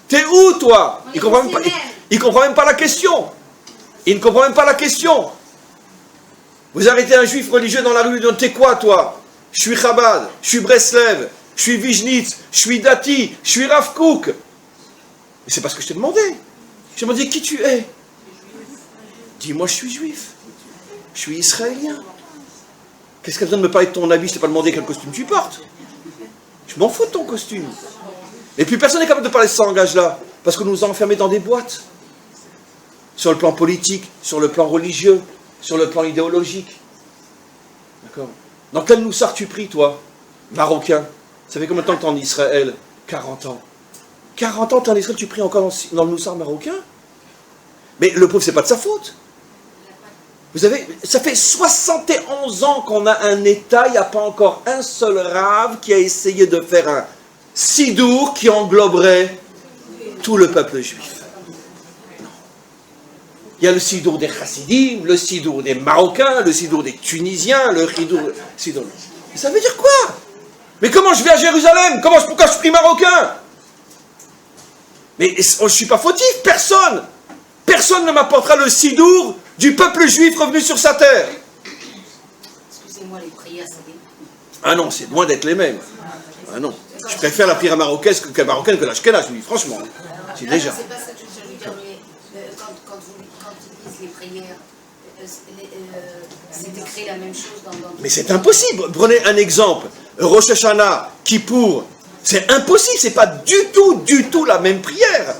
T'es où, toi? Il comprend même pas la question. Il ne comprend même pas la question. Vous arrêtez un juif religieux dans la rue, vous dites, t'es quoi, toi? Je suis Chabad, je suis Breslev, je suis Vijnitz, je suis Dati, je suis Rav Kook. Mais c'est parce que je t'ai demandé. Je t'ai demandé qui tu es. Dis-moi, je suis juif. Je suis israélien. Qu'est-ce qu'il y a besoin de me parler de ton habit? Je t'ai pas demandé quel costume tu portes. Je m'en fous de ton costume. Et puis personne n'est capable de parler de ce langage-là, parce que nous nous avons enfermés dans des boîtes. Sur le plan politique, sur le plan religieux, sur le plan idéologique. D'accord? Dans quel noussard tu pries, toi? Marocain. Ça fait combien de temps que tu es en Israël? 40 ans. 40 ans, tu es en Israël, tu pries encore dans le noussard marocain? Mais le pauvre, c'est pas de sa faute. Vous savez, ça fait 71 ans qu'on a un État, il n'y a pas encore un seul rave qui a essayé de faire un sidour qui engloberait tout le peuple juif. Non. Il y a le sidour des chassidim, le sidour des Marocains, le sidour des Tunisiens, le sidour... Ça veut dire quoi? Mais comment je vais à Jérusalem? Pourquoi je prie marocain? Mais je ne suis pas fautif, personne ne m'apportera le sidour du peuple juif revenu sur sa terre. Excusez-moi, les prières, ça dépend. Ah non, c'est loin d'être les mêmes. Ah non. Je préfère la prière marocaine que l'ashkénaze, oui, franchement. C'est déjà. C'est pas ça que je veux dire, mais quand ils disent les prières, c'est écrit la même chose dans... Mais c'est impossible. Prenez un exemple. Rosh Hashanah, Kippour, c'est impossible. C'est pas du tout la même prière.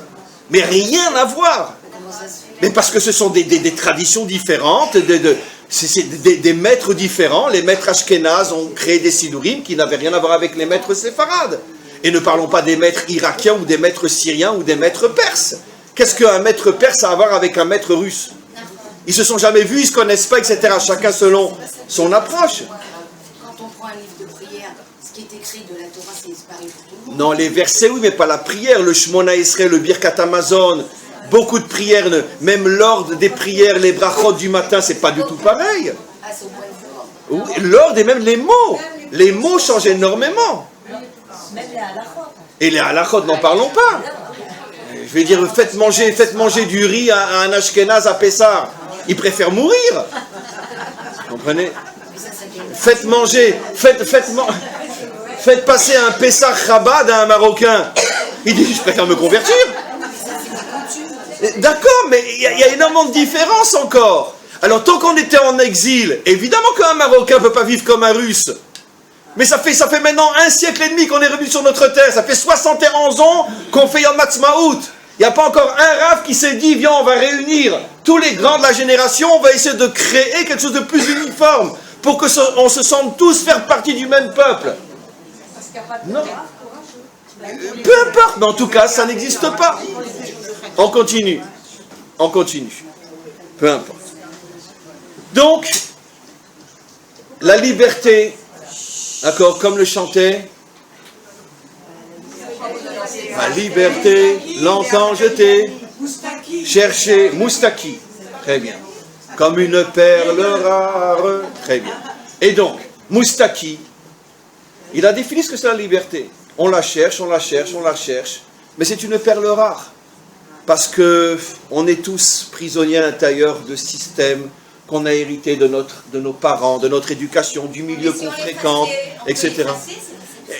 Mais rien à voir. Comment ça se fait? Mais parce que ce sont des traditions différentes, des maîtres différents. Les maîtres ashkénazes ont créé des sidourim qui n'avaient rien à voir avec les maîtres séfarades. Et ne parlons pas des maîtres irakiens ou des maîtres syriens ou des maîtres perses. Qu'est-ce qu'un maître perse a à voir avec un maître russe? Ils se sont jamais vus, ils se connaissent pas, etc. Chacun selon son approche. Quand on prend un livre de prière, ce qui est écrit de la Torah, c'est pareil pour tout le monde. Non, les versets, oui, mais pas la prière. Le Shmona Esrei, le Birkat Hamazon, beaucoup de prières, même l'ordre des prières, les brachot du matin, c'est pas du tout pareil. Ah, c'est au point de vue. Oui, l'ordre et même les mots. Les mots changent énormément. Même les halachot. Et les halachot, n'en parlons pas. Je vais dire, faites manger du riz à un Ashkenaz à Pessah. Il préfère mourir. Vous comprenez? Faites passer un Pessah Chabad à un Marocain. Il dit, je préfère me convertir. D'accord, mais il y a énormément de différences encore. Alors, tant qu'on était en exil, évidemment qu'un Marocain ne peut pas vivre comme un Russe. Mais ça fait maintenant 1 siècle et demi qu'on est revenu sur notre terre. Ça fait 71 ans qu'on fait Yom Ha'atzmaut. Il n'y a pas encore un rave qui s'est dit, viens, on va réunir tous les grands de la génération, on va essayer de créer quelque chose de plus uniforme, pour que on se sente tous faire partie du même peuple. Non. Peu importe, mais en tout cas, ça n'existe pas. On continue. Peu importe. Donc, la liberté, d'accord, comme le chantait, ma liberté, longtemps je t'ai cherché, moustaki, très bien, comme une perle rare, très bien. Et donc, moustaki, il a défini ce que c'est la liberté. On la cherche, on la cherche, on la cherche, mais c'est une perle rare, parce que on est tous prisonniers à l'intérieur de systèmes qu'on a hérités de nos parents, de notre éducation, du milieu qu'on fréquente, etc.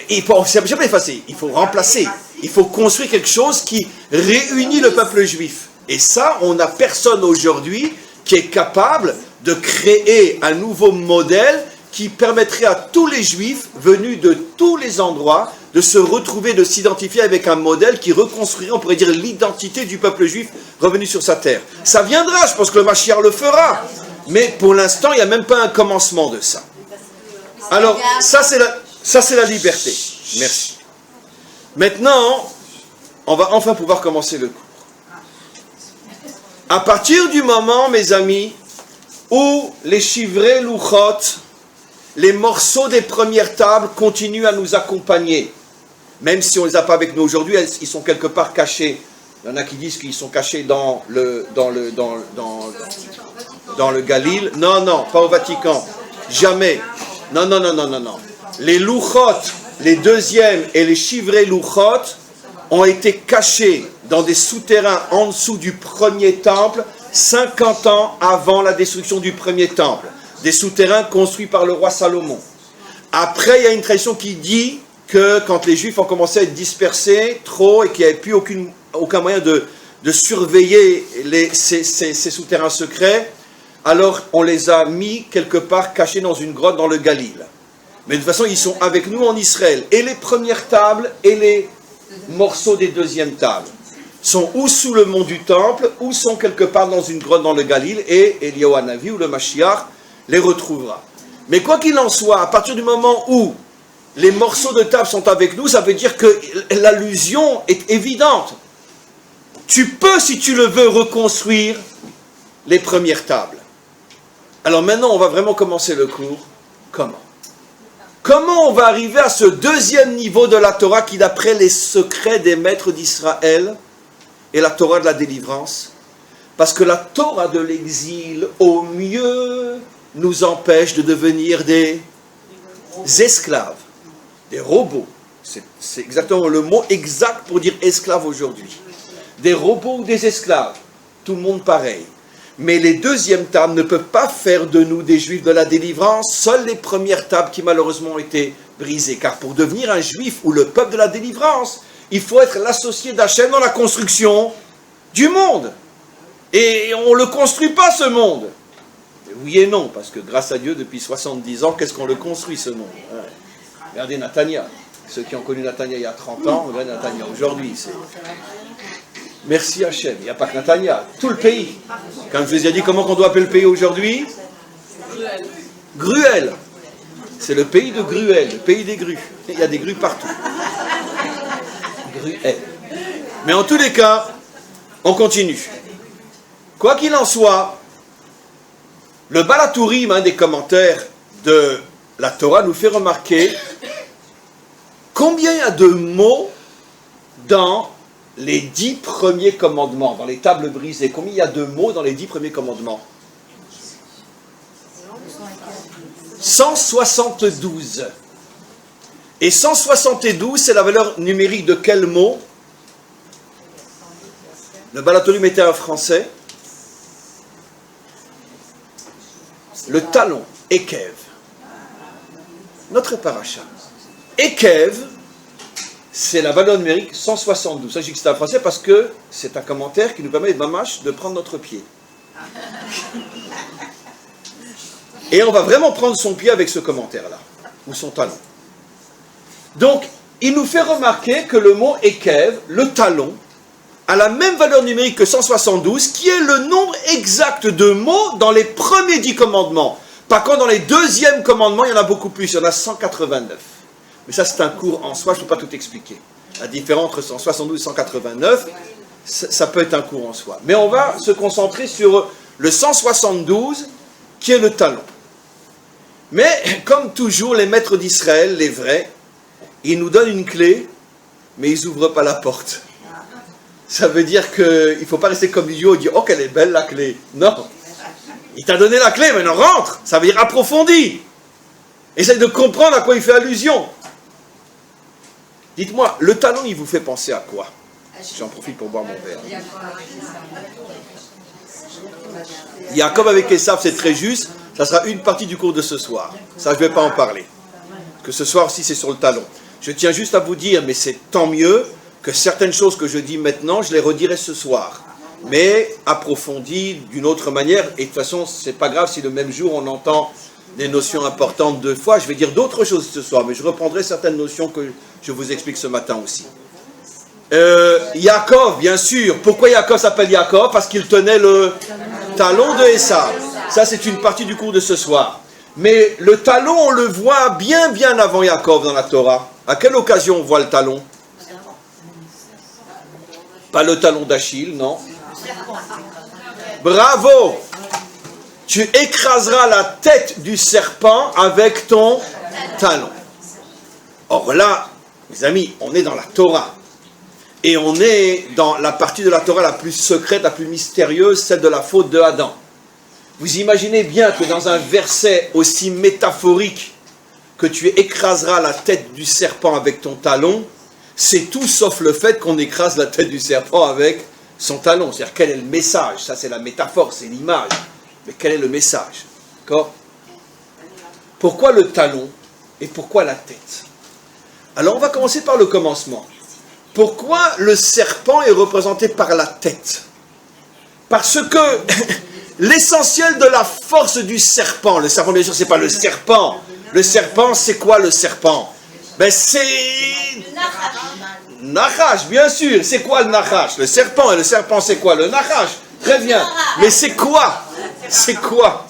Il faut jamais effacer, il faut remplacer, il faut construire quelque chose qui réunit le peuple juif. Et ça, on n'a personne aujourd'hui qui est capable de créer un nouveau modèle qui permettrait à tous les juifs venus de tous les endroits de se retrouver, de s'identifier avec un modèle qui reconstruirait, on pourrait dire, l'identité du peuple juif revenu sur sa terre. Ça viendra, je pense que le Mashiach le fera. Mais pour l'instant, il n'y a même pas un commencement de ça. Alors, ça c'est la liberté. Merci. Maintenant, on va enfin pouvoir commencer le cours. À partir du moment, mes amis, où les chivrés louchot, les morceaux des premières tables continuent à nous accompagner, même si on ne les a pas avec nous aujourd'hui, ils sont quelque part cachés. Il y en a qui disent qu'ils sont cachés dans le Galil. Non, non, pas au Vatican. Jamais. Non. Les louchot, les deuxièmes et les chivrés louchot ont été cachés dans des souterrains en dessous du premier temple, 50 ans avant la destruction du premier temple. Des souterrains construits par le roi Salomon. Après, il y a une tradition qui dit que quand les Juifs ont commencé à être dispersés trop et qu'il n'y avait plus aucun moyen de surveiller ces souterrains secrets, alors on les a mis quelque part cachés dans une grotte dans le Galil. Mais de toute façon, ils sont avec nous en Israël. Et les premières tables et les morceaux des deuxièmes tables sont ou sous le mont du Temple, ou sont quelque part dans une grotte dans le Galil, et Eliyahu Hanavi ou le Mashiach les retrouvera. Mais quoi qu'il en soit, à partir du moment où les morceaux de table sont avec nous, ça veut dire que l'allusion est évidente. Tu peux, si tu le veux, reconstruire les premières tables. Alors maintenant, on va vraiment commencer le cours. Comment ? Comment on va arriver à ce deuxième niveau de la Torah qui, d'après les secrets des maîtres d'Israël, est la Torah de la délivrance? Parce que la Torah de l'exil, au mieux, nous empêche de devenir des esclaves, des robots. C'est exactement le mot exact pour dire esclave aujourd'hui. Des robots ou des esclaves, tout le monde pareil. Mais les deuxièmes tables ne peuvent pas faire de nous des juifs de la délivrance, seules les premières tables qui malheureusement ont été brisées. Car pour devenir un juif ou le peuple de la délivrance, il faut être l'associé d'Hachem dans la construction du monde. Et on ne le construit pas, ce monde. Oui et non, parce que grâce à Dieu, depuis 70 ans, qu'est-ce qu'on le construit, ce monde? Regardez Natania. Ceux qui ont connu Natania il y a 30 ans, regardez Natania aujourd'hui. Merci Hachem, il n'y a pas que Natania, tout le pays. Quand je vous ai dit comment on doit appeler le pays aujourd'hui? Gruel. C'est le pays de Gruel, le pays des grues. Il y a des grues partout. Gruel. Mais en tous les cas, on continue. Quoi qu'il en soit, le Balatourim, un des commentaires de la Torah, nous fait remarquer combien il y a de mots dans les 10 premiers commandements, dans les tables brisées. Combien il y a de mots dans les 10 premiers commandements? 172. Et 172, c'est la valeur numérique de quel mot? Le Balatourim était un français. Le talon, Ekev. Notre paracha. Ekev, c'est la valeur numérique 172. Ça, je dis que c'est un français parce que c'est un commentaire qui nous permet, mamash, de prendre notre pied. Et on va vraiment prendre son pied avec ce commentaire-là, ou son talon. Donc, il nous fait remarquer que le mot Ekev, le talon, a la même valeur numérique que 172, qui est le nombre exact de mots dans les premiers 10 commandements. Par contre, dans les deuxièmes commandements, il y en a beaucoup plus, il y en a 189. Mais ça, c'est un cours en soi, je ne peux pas tout expliquer. La différence entre 172 et 189, ça peut être un cours en soi. Mais on va se concentrer sur le 172, qui est le talon. Mais, comme toujours, les maîtres d'Israël, les vrais, ils nous donnent une clé, mais ils n'ouvrent pas la porte. Ça veut dire qu'il ne faut pas rester comme idiot et dire « Oh, qu'elle est belle la clé !» Non. Il t'a donné la clé, maintenant rentre. Ça veut dire approfondis. Essaye de comprendre à quoi il fait allusion. Dites-moi, le talon, il vous fait penser à quoi? J'en profite pour boire mon verre. Jacob avec Esav, c'est très juste. Ça sera une partie du cours de ce soir. Ça, je ne vais pas en parler. Que ce soir aussi, c'est sur le talon. Je tiens juste à vous dire, mais c'est tant mieux que certaines choses que je dis maintenant, je les redirai ce soir. Mais approfondies d'une autre manière. Et de toute façon, c'est pas grave si le même jour on entend des notions importantes deux fois. Je vais dire d'autres choses ce soir, mais je reprendrai certaines notions que je vous explique ce matin aussi. Jacob, bien sûr. Pourquoi Jacob s'appelle Jacob? Parce qu'il tenait le talon de Esav. Ça, c'est une partie du cours de ce soir. Mais le talon, on le voit bien avant Jacob dans la Torah. À quelle occasion on voit le talon? Pas le talon d'Achille, non. Bravo! Tu écraseras la tête du serpent avec ton talon. Or là, mes amis, on est dans la Torah. Et on est dans la partie de la Torah la plus secrète, la plus mystérieuse, celle de la faute de Adam. Vous imaginez bien que dans un verset aussi métaphorique que tu écraseras la tête du serpent avec ton talon, c'est tout sauf le fait qu'on écrase la tête du serpent avec son talon. C'est-à-dire, quel est le message? Ça, c'est la métaphore, c'est l'image. Mais quel est le message? D'accord? Pourquoi le talon et pourquoi la tête? Alors, on va commencer par le commencement. Pourquoi le serpent est représenté par la tête? Parce que l'essentiel de la force du serpent, le serpent, bien sûr, c'est pas le serpent. Le serpent, c'est quoi le serpent? Ben, c'est... Nachash, bien sûr. C'est quoi le Nachash? Le serpent. Et le serpent, c'est quoi? Le Nachash. Très bien. Mais c'est quoi? C'est quoi?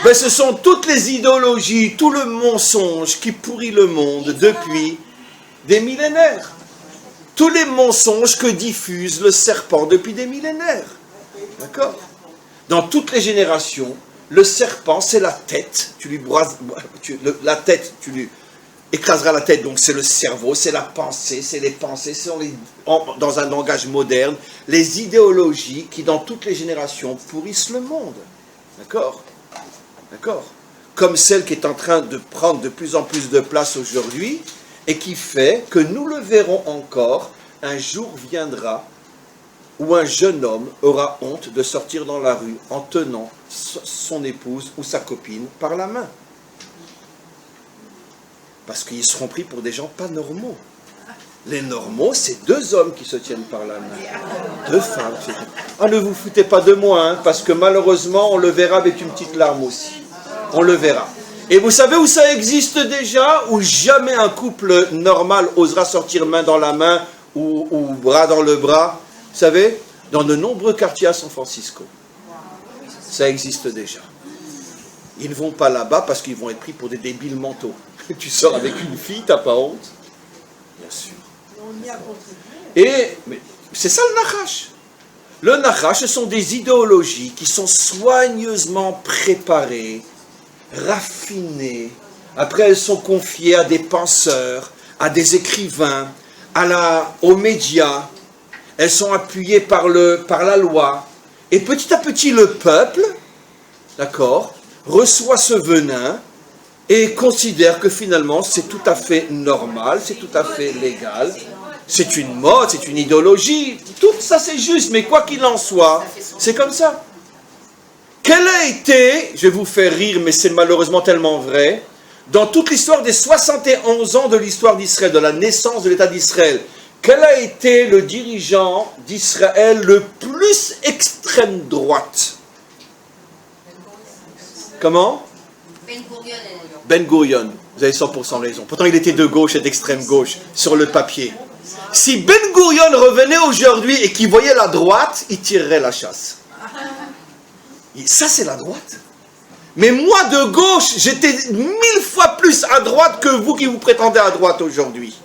Ben, ce sont toutes les idéologies, tout le mensonge qui pourrit le monde depuis des millénaires. Tous les mensonges que diffuse le serpent depuis des millénaires. D'accord? Dans toutes les générations, le serpent, c'est la tête. Tu lui brasses, la tête, tu lui écraseras la tête. Donc c'est le cerveau, c'est la pensée, c'est les pensées, dans un langage moderne, les idéologies qui, dans toutes les générations, pourrissent le monde. D'accord? D'accord? Comme celle qui est en train de prendre de plus en plus de place aujourd'hui, et qui fait que nous le verrons encore, un jour viendra où un jeune homme aura honte de sortir dans la rue en tenant son épouse ou sa copine par la main. Parce qu'ils seront pris pour des gens pas normaux. Les normaux, c'est deux hommes qui se tiennent par la main. Deux femmes. Ah, ne vous foutez pas de moi, hein, parce que malheureusement, on le verra avec une petite larme aussi. On le verra. Et vous savez où ça existe déjà? Où jamais un couple normal osera sortir main dans la main ou bras dans le bras. Vous savez, dans de nombreux quartiers à San Francisco. Ça existe déjà. Ils ne vont pas là-bas parce qu'ils vont être pris pour des débiles mentaux. Tu sors avec une fille, t'as pas honte? Bien sûr. Mais c'est ça le Nachash. Le Nachash, ce sont des idéologies qui sont soigneusement préparées, raffinées. Après, elles sont confiées à des penseurs, à des écrivains, aux médias. Elles sont appuyées par la loi. Et petit à petit, le peuple, d'accord, reçoit ce venin et considère que finalement, c'est tout à fait normal, c'est tout à fait légal. C'est une mode, c'est une idéologie. Tout ça, c'est juste. Mais quoi qu'il en soit, c'est comme ça. Quel a été, je vais vous faire rire, mais c'est malheureusement tellement vrai, dans toute l'histoire des 71 ans de l'histoire d'Israël, de la naissance de l'État d'Israël, quel a été le dirigeant d'Israël le plus extrême droite? Comment? Ben Gurion. Vous avez 100% raison. Pourtant, il était de gauche et d'extrême gauche sur le papier. Si Ben Gurion revenait aujourd'hui et qu'il voyait la droite, il tirerait la chasse. Et ça, c'est la droite. Mais moi, de gauche, j'étais 1000 fois plus à droite que vous qui vous prétendez à droite aujourd'hui.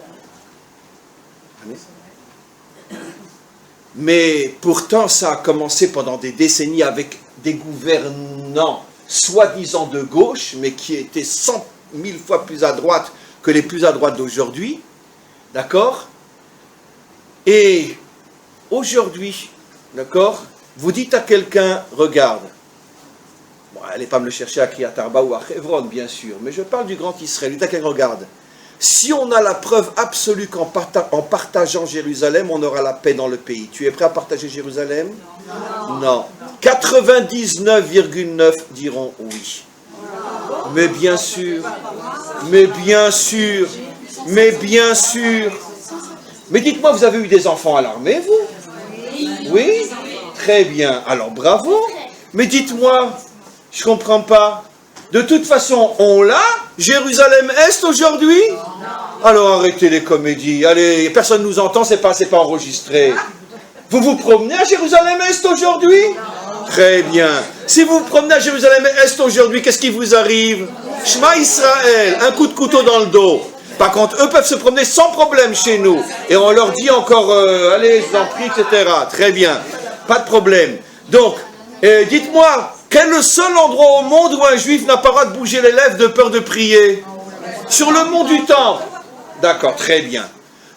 Mais pourtant, ça a commencé pendant des décennies avec des gouvernants soi-disant de gauche, mais qui étaient 100 000 fois plus à droite que les plus à droite d'aujourd'hui. D'accord? Et aujourd'hui, d'accord, vous dites à quelqu'un, regarde, bon, allez pas me le chercher à Kriyat Arba ou à Hebron, bien sûr, mais je parle du grand Israël, dites à quelqu'un, regarde, si on a la preuve absolue qu'en partageant Jérusalem, on aura la paix dans le pays, tu es prêt à partager Jérusalem? Non. 99,9 diront oui. Mais bien sûr, mais bien sûr, mais bien sûr. Mais dites-moi, vous avez eu des enfants à l'armée, vous? Oui? Très bien. Alors, bravo. Mais dites-moi, je ne comprends pas. De toute façon, on l'a, Jérusalem-Est aujourd'hui? Alors, arrêtez les comédies. Allez, personne ne nous entend, c'est pas enregistré. Vous vous promenez à Jérusalem-Est aujourd'hui? Très bien. Si vous vous promenez à Jérusalem-Est aujourd'hui, qu'est-ce qui vous arrive? Shema Israël, un coup de couteau dans le dos. Par contre, eux peuvent se promener sans problème chez nous. Et on leur dit encore, allez, je vous en prie, etc. Très bien. Pas de problème. Donc, dites-moi, quel est le seul endroit au monde où un juif n'a pas le droit de bouger les lèvres de peur de prier? Sur le mont du Temple. D'accord, très bien.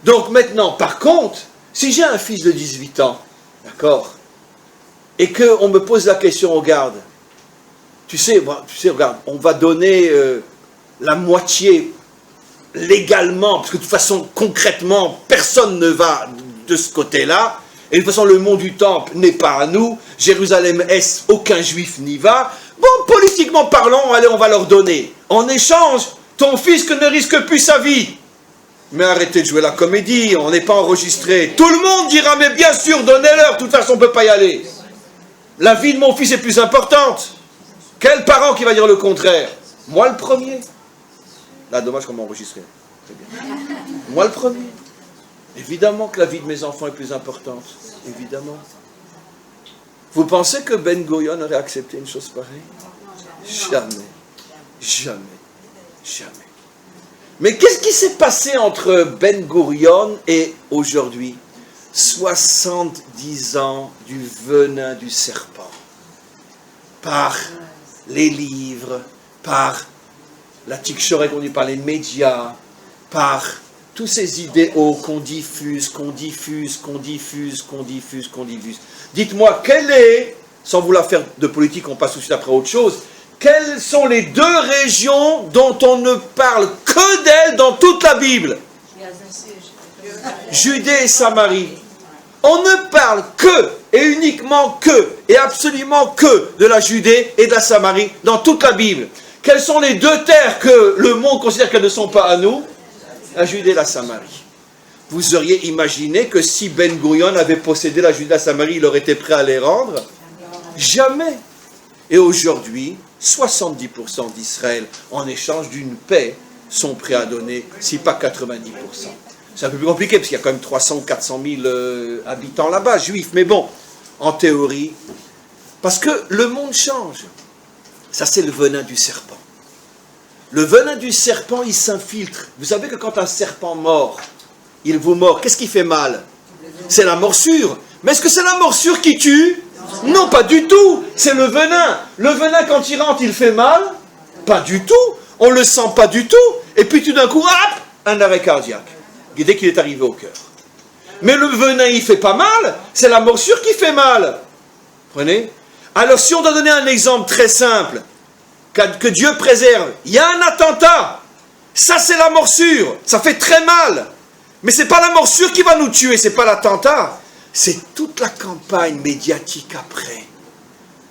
Donc maintenant, par contre, si j'ai un fils de 18 ans, d'accord, et qu'on me pose la question, regarde, tu sais, regarde, on va donner la moitié légalement, parce que de toute façon, concrètement, personne ne va de ce côté-là, et de toute façon, le mont du Temple n'est pas à nous, Jérusalem-Est, aucun juif n'y va. Bon, politiquement parlant, allez, on va leur donner. En échange, ton fils ne risque plus sa vie. Mais arrêtez de jouer la comédie, on n'est pas enregistré. Tout le monde dira, mais bien sûr, donnez-leur, de toute façon, on ne peut pas y aller. La vie de mon fils est plus importante. Quel parent qui va dire le contraire? Moi le premier. Là, dommage qu'on m'a enregistré. Très bien. Moi le premier. Évidemment que la vie de mes enfants est plus importante. Évidemment. Vous pensez que Ben Gurion aurait accepté une chose pareille? Jamais. Jamais. Jamais. Mais qu'est-ce qui s'est passé entre Ben Gurion et aujourd'hui? 70 ans du venin du serpent. Par les livres, par la tikshorek, on dit par les médias, par tous ces idéaux qu'on diffuse. Dites-moi, quelle est, sans vouloir faire de politique, on passe tout de suite après autre chose, quelles sont les deux régions dont on ne parle que d'elles dans toute la Bible? Judée et Samarie. On ne parle que, et uniquement que, et absolument que de la Judée et de la Samarie dans toute la Bible. Quelles sont les deux terres que le monde considère qu'elles ne sont pas à nous? La Judée et la Samarie. Vous auriez imaginé que si Ben Gurion avait possédé la Judée et la Samarie, il aurait été prêt à les rendre? Jamais. Et aujourd'hui, 70% d'Israël, en échange d'une paix, sont prêts à donner, si pas 90%. C'est un peu plus compliqué, parce qu'il y a quand même 300 ou 400 000 habitants là-bas, juifs. Mais bon, en théorie, parce que le monde change. Ça, c'est le venin du serpent. Le venin du serpent, il s'infiltre. Vous savez que quand un serpent mord, il vous mord, qu'est-ce qui fait mal? C'est la morsure. Mais est-ce que c'est la morsure qui tue? Non, pas du tout. C'est le venin. Le venin, quand il rentre, il fait mal? Pas du tout. On ne le sent pas du tout. Et puis tout d'un coup, hop, un arrêt cardiaque. Dès qu'il est arrivé au cœur. Mais le venin, il fait pas mal. C'est la morsure qui fait mal. Prenez. Alors, si on doit donner un exemple très simple, que Dieu préserve, il y a un attentat. Ça, c'est la morsure. Ça fait très mal. Mais ce n'est pas la morsure qui va nous tuer, ce n'est pas l'attentat. C'est toute la campagne médiatique après.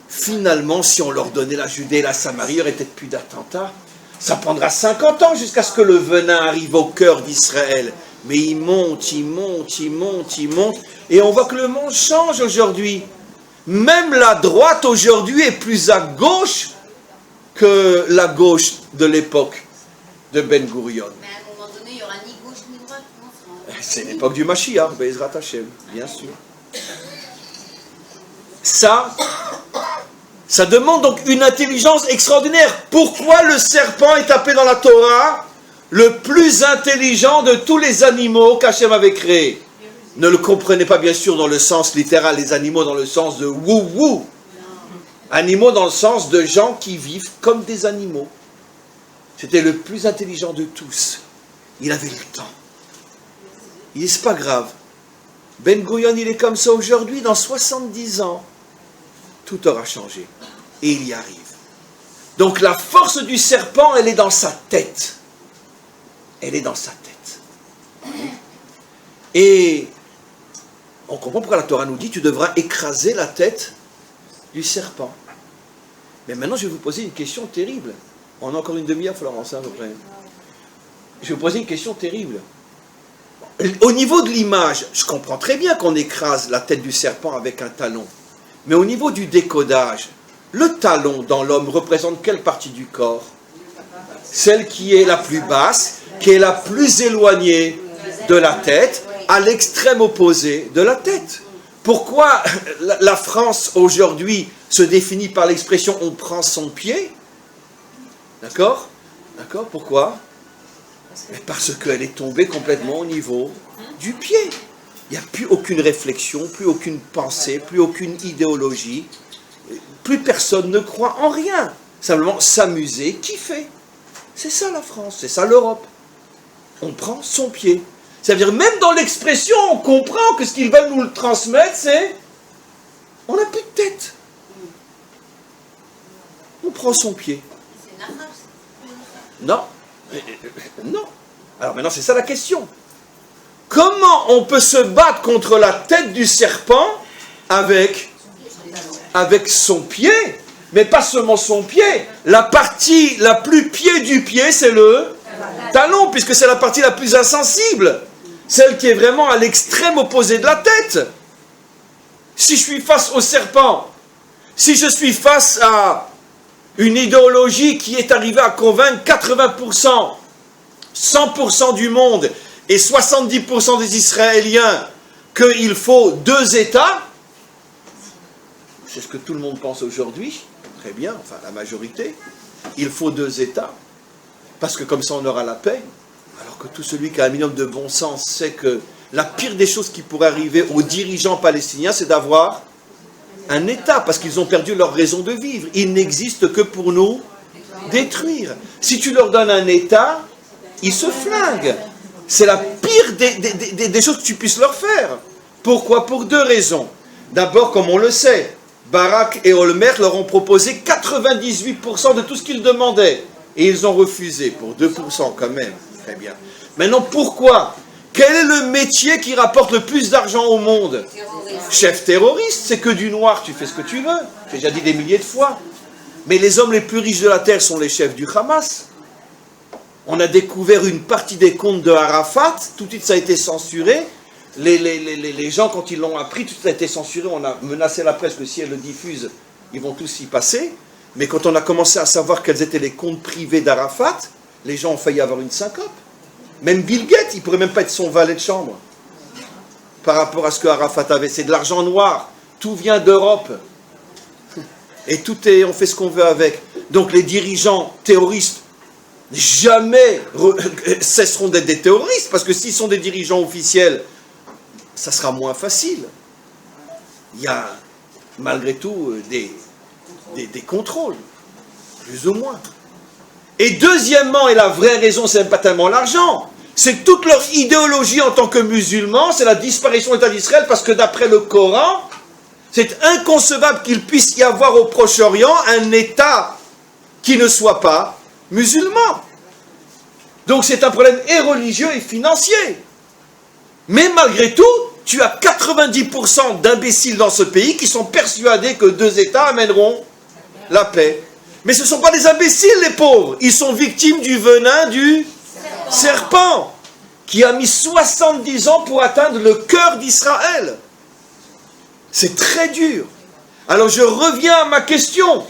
Finalement, si on leur donnait la Judée et la Samarie, il n'y aurait peut-être plus d'attentats. Ça prendra 50 ans jusqu'à ce que le venin arrive au cœur d'Israël. Mais il monte. Et on voit que le monde change aujourd'hui. Même la droite aujourd'hui est plus à gauche que la gauche de l'époque de Ben Gurion. Mais à un moment donné, il n'y aura ni gauche ni droite. C'est l'époque du Mashiach, Be'ezrat Hashem, bien sûr. Ça demande donc une intelligence extraordinaire. Pourquoi le serpent est appelé dans la Torah le plus intelligent de tous les animaux qu'Hachem avait créés? Ne le comprenez pas bien sûr dans le sens littéral, les animaux dans le sens de wou-wou. Animaux dans le sens de gens qui vivent comme des animaux. C'était le plus intelligent de tous. Il avait le temps. Il dit, c'est pas grave. Ben Gurion, il est comme ça aujourd'hui, dans 70 ans, tout aura changé. Et il y arrive. Donc la force du serpent, elle est dans sa tête. Elle est dans sa tête. Et on comprend pourquoi la Torah nous dit, tu devras écraser la tête du serpent. Mais maintenant, je vais vous poser une question terrible. On a encore une demi-heure, Florence, à peu près. Je vais vous poser une question terrible. Au niveau de l'image, je comprends très bien qu'on écrase la tête du serpent avec un talon. Mais au niveau du décodage, le talon dans l'homme représente quelle partie du corps? Celle qui est la plus basse, qui est la plus éloignée de la tête, à l'extrême opposé de la tête. Pourquoi la France aujourd'hui se définit par l'expression « on prend son pied » ? D'accord ? D'accord ? Pourquoi ? Parce qu'elle est tombée complètement au niveau du pied. Il n'y a plus aucune réflexion, plus aucune pensée, plus aucune idéologie. Plus personne ne croit en rien. Simplement s'amuser, kiffer. C'est ça la France, c'est ça l'Europe. On prend son pied. C'est-à-dire même dans l'expression, on comprend que ce qu'ils veulent nous le transmettre, c'est on n'a plus de tête. On prend son pied. C'est Nahash. Non. Non. Alors maintenant, c'est ça la question. Comment on peut se battre contre la tête du serpent avec son pied? Mais pas seulement son pied. La partie la plus pied du pied, c'est le talon, puisque c'est la partie la plus insensible. Celle qui est vraiment à l'extrême opposé de la tête. Si je suis face au serpent, si je suis face à une idéologie qui est arrivée à convaincre 80%, 100% du monde et 70% des Israéliens qu'il faut 2 États, c'est ce que tout le monde pense aujourd'hui, très bien, enfin la majorité, il faut 2 États, parce que comme ça on aura la paix, alors que tout celui qui a un minimum de bon sens sait que la pire des choses qui pourrait arriver aux dirigeants palestiniens, c'est d'avoir un État, parce qu'ils ont perdu leur raison de vivre. Ils n'existent que pour nous détruire. Si tu leur donnes un État, ils se flinguent. C'est la pire des choses que tu puisses leur faire. Pourquoi? Pour 2 raisons. D'abord, comme on le sait, Barak et Olmer leur ont proposé 98% de tout ce qu'ils demandaient. Et ils ont refusé, pour 2% quand même. Très bien. Maintenant, pourquoi? Quel est le métier qui rapporte le plus d'argent au monde? Chef terroriste, c'est que du noir, tu fais ce que tu veux. J'ai déjà dit des milliers de fois. Mais les hommes les plus riches de la terre sont les chefs du Hamas. On a découvert une partie des comptes de Arafat, tout de suite ça a été censuré. Les gens, quand ils l'ont appris, tout de suite ça a été censuré. On a menacé la presse que si elle le diffuse, ils vont tous y passer. Mais quand on a commencé à savoir quels étaient les comptes privés d'Arafat, les gens ont failli avoir une syncope. Même Bill Gates, il ne pourrait même pas être son valet de chambre. Par rapport à ce que Arafat avait, c'est de l'argent noir. Tout vient d'Europe. Et on fait ce qu'on veut avec. Donc les dirigeants terroristes jamais cesseront d'être des terroristes, parce que s'ils sont des dirigeants officiels, ça sera moins facile. Il y a malgré tout des contrôles, plus ou moins. Et deuxièmement, et la vraie raison, c'est même pas tellement l'argent, c'est que toute leur idéologie en tant que musulmans, c'est la disparition de l'État d'Israël, parce que d'après le Coran, c'est inconcevable qu'il puisse y avoir au Proche-Orient un État qui ne soit pas musulman. Donc c'est un problème et religieux et financier. Mais malgré tout, tu as 90% d'imbéciles dans ce pays qui sont persuadés que 2 États amèneront la paix. Mais ce ne sont pas des imbéciles, les pauvres. Ils sont victimes du venin du serpent, qui a mis 70 ans pour atteindre le cœur d'Israël. C'est très dur. Alors je reviens à ma question.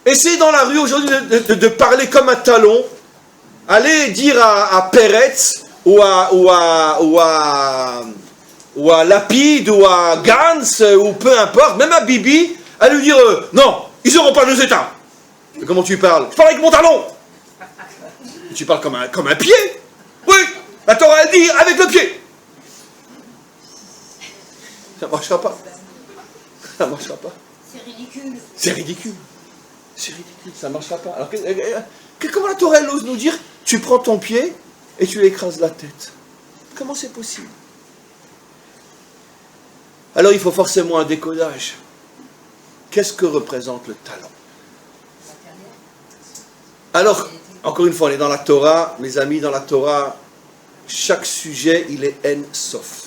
Essayez dans la rue aujourd'hui de parler comme un talon. Allez dire à Peretz ou à Lapide ou à Gantz ou peu importe, même à Bibi, allez lui dire non, ils n'auront pas 2 États. Mais comment tu parles? Je parle avec mon talon. Tu parles comme un pied. Oui, la Torah elle dit avec le pied. Ça ne marchera pas. Ça ne marchera pas. C'est ridicule. C'est ridicule. C'est ridicule, ça ne marchera pas. Alors, comment la Torah elle ose nous dire, tu prends ton pied et tu lui écrases la tête? Comment c'est possible? Alors il faut forcément un décodage. Qu'est-ce que représente le talent? Alors, encore une fois, on est dans la Torah, mes amis, dans la Torah, chaque sujet, il est en sof.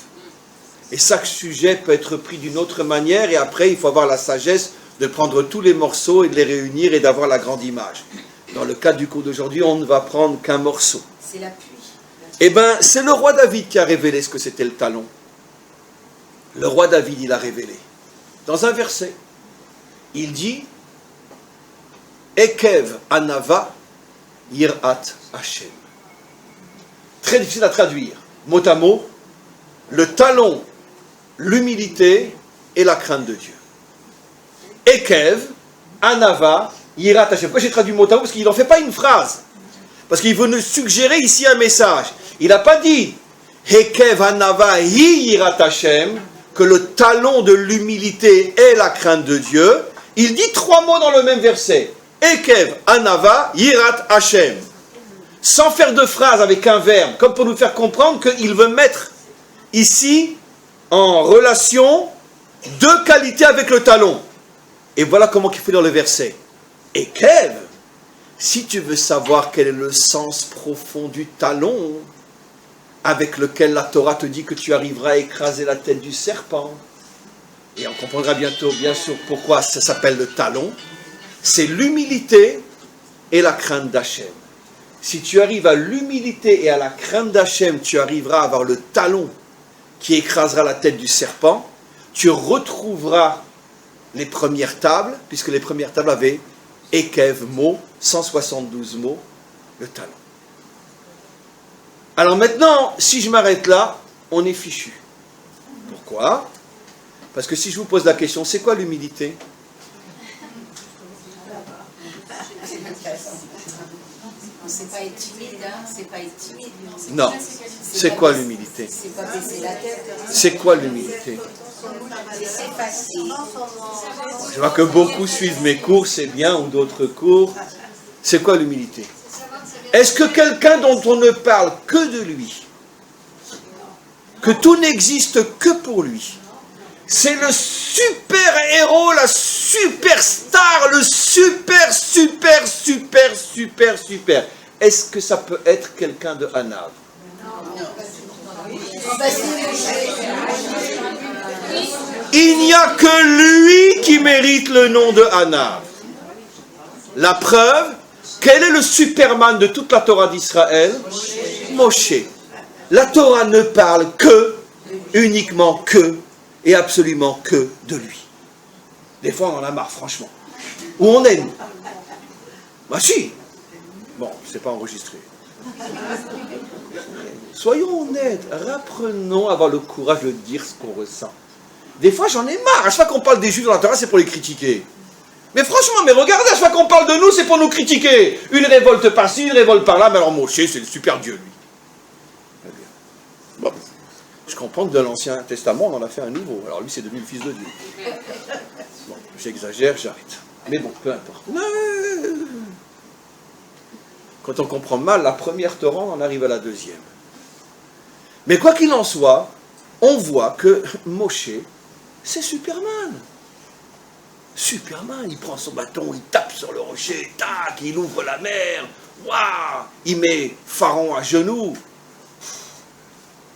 Et chaque sujet peut être pris d'une autre manière, et après, il faut avoir la sagesse de prendre tous les morceaux et de les réunir et d'avoir la grande image. Dans le cadre du cours d'aujourd'hui, on ne va prendre qu'un morceau. C'est l'appui. Eh bien, c'est le roi David qui a révélé ce que c'était le talon. Le roi David, il a révélé. Dans un verset, il dit Ekev anava yirat Hashem. Très difficile à traduire. Mot à mot, le talon, l'humilité et la crainte de Dieu. Ekev anava yirat Hashem. Pourquoi j'ai traduit mot à mot? Parce qu'il n'en fait pas une phrase. Parce qu'il veut nous suggérer ici un message. Il n'a pas dit Ekev anava yirat Hashem, que le talon de l'humilité est la crainte de Dieu. Il dit 3 mots dans le même verset. Ekev, Anava, Yirat Hashem. Sans faire de phrase avec un verbe, comme pour nous faire comprendre qu'il veut mettre ici en relation 2 qualités avec le talon. Et voilà comment il fait dans le verset. Ekev, si tu veux savoir quel est le sens profond du talon, avec lequel la Torah te dit que tu arriveras à écraser la tête du serpent. Et on comprendra bientôt, bien sûr, pourquoi ça s'appelle le talon. C'est l'humilité et la crainte d'Hachem. Si tu arrives à l'humilité et à la crainte d'Hachem, tu arriveras à avoir le talon qui écrasera la tête du serpent. Tu retrouveras les premières tables, puisque les premières tables avaient Ekev, mots, 172 mots, le talon. Alors maintenant, si je m'arrête là, on est fichu. Pourquoi? Parce que si je vous pose la question, c'est quoi l'humilité? C'est pas être timide, hein? C'est pas être timide. Non. C'est quoi l'humilité? C'est pas baisser la tête. C'est quoi l'humilité? C'est facile. Je vois que beaucoup suivent mes cours, c'est bien, ou d'autres cours. C'est quoi l'humilité? Est-ce que quelqu'un dont on ne parle que de lui, que tout n'existe que pour lui, c'est le super-héros, la superstar, le super. Est-ce que ça peut être quelqu'un de Hanav? Il n'y a que lui qui mérite le nom de Hanav. La preuve, quel est le Superman de toute la Torah d'Israël? Moshe. La Torah ne parle que, uniquement que, et absolument que de lui. Des fois, on en a marre, franchement. Où on est, nous? Bah si. Bon, c'est pas enregistré. Soyons honnêtes, apprenons à avoir le courage de dire ce qu'on ressent. Des fois, j'en ai marre. À chaque fois qu'on parle des Juifs dans la Torah, c'est pour les critiquer. Mais franchement, mais regardez, à chaque fois qu'on parle de nous, c'est pour nous critiquer. Une révolte par-ci, une révolte par-là, mais alors Moshe, c'est le super Dieu, lui. Bon. Je comprends que de l'Ancien Testament, on en a fait un nouveau. Alors lui, c'est devenu le Fils de Dieu. Bon, j'exagère, j'arrête. Mais bon, peu importe. Quand on comprend mal la première Torah, on en arrive à la deuxième. Mais quoi qu'il en soit, on voit que Moshe, c'est Superman. Superman, il prend son bâton, il tape sur le rocher, tac, il ouvre la mer, waouh, il met Pharaon à genoux.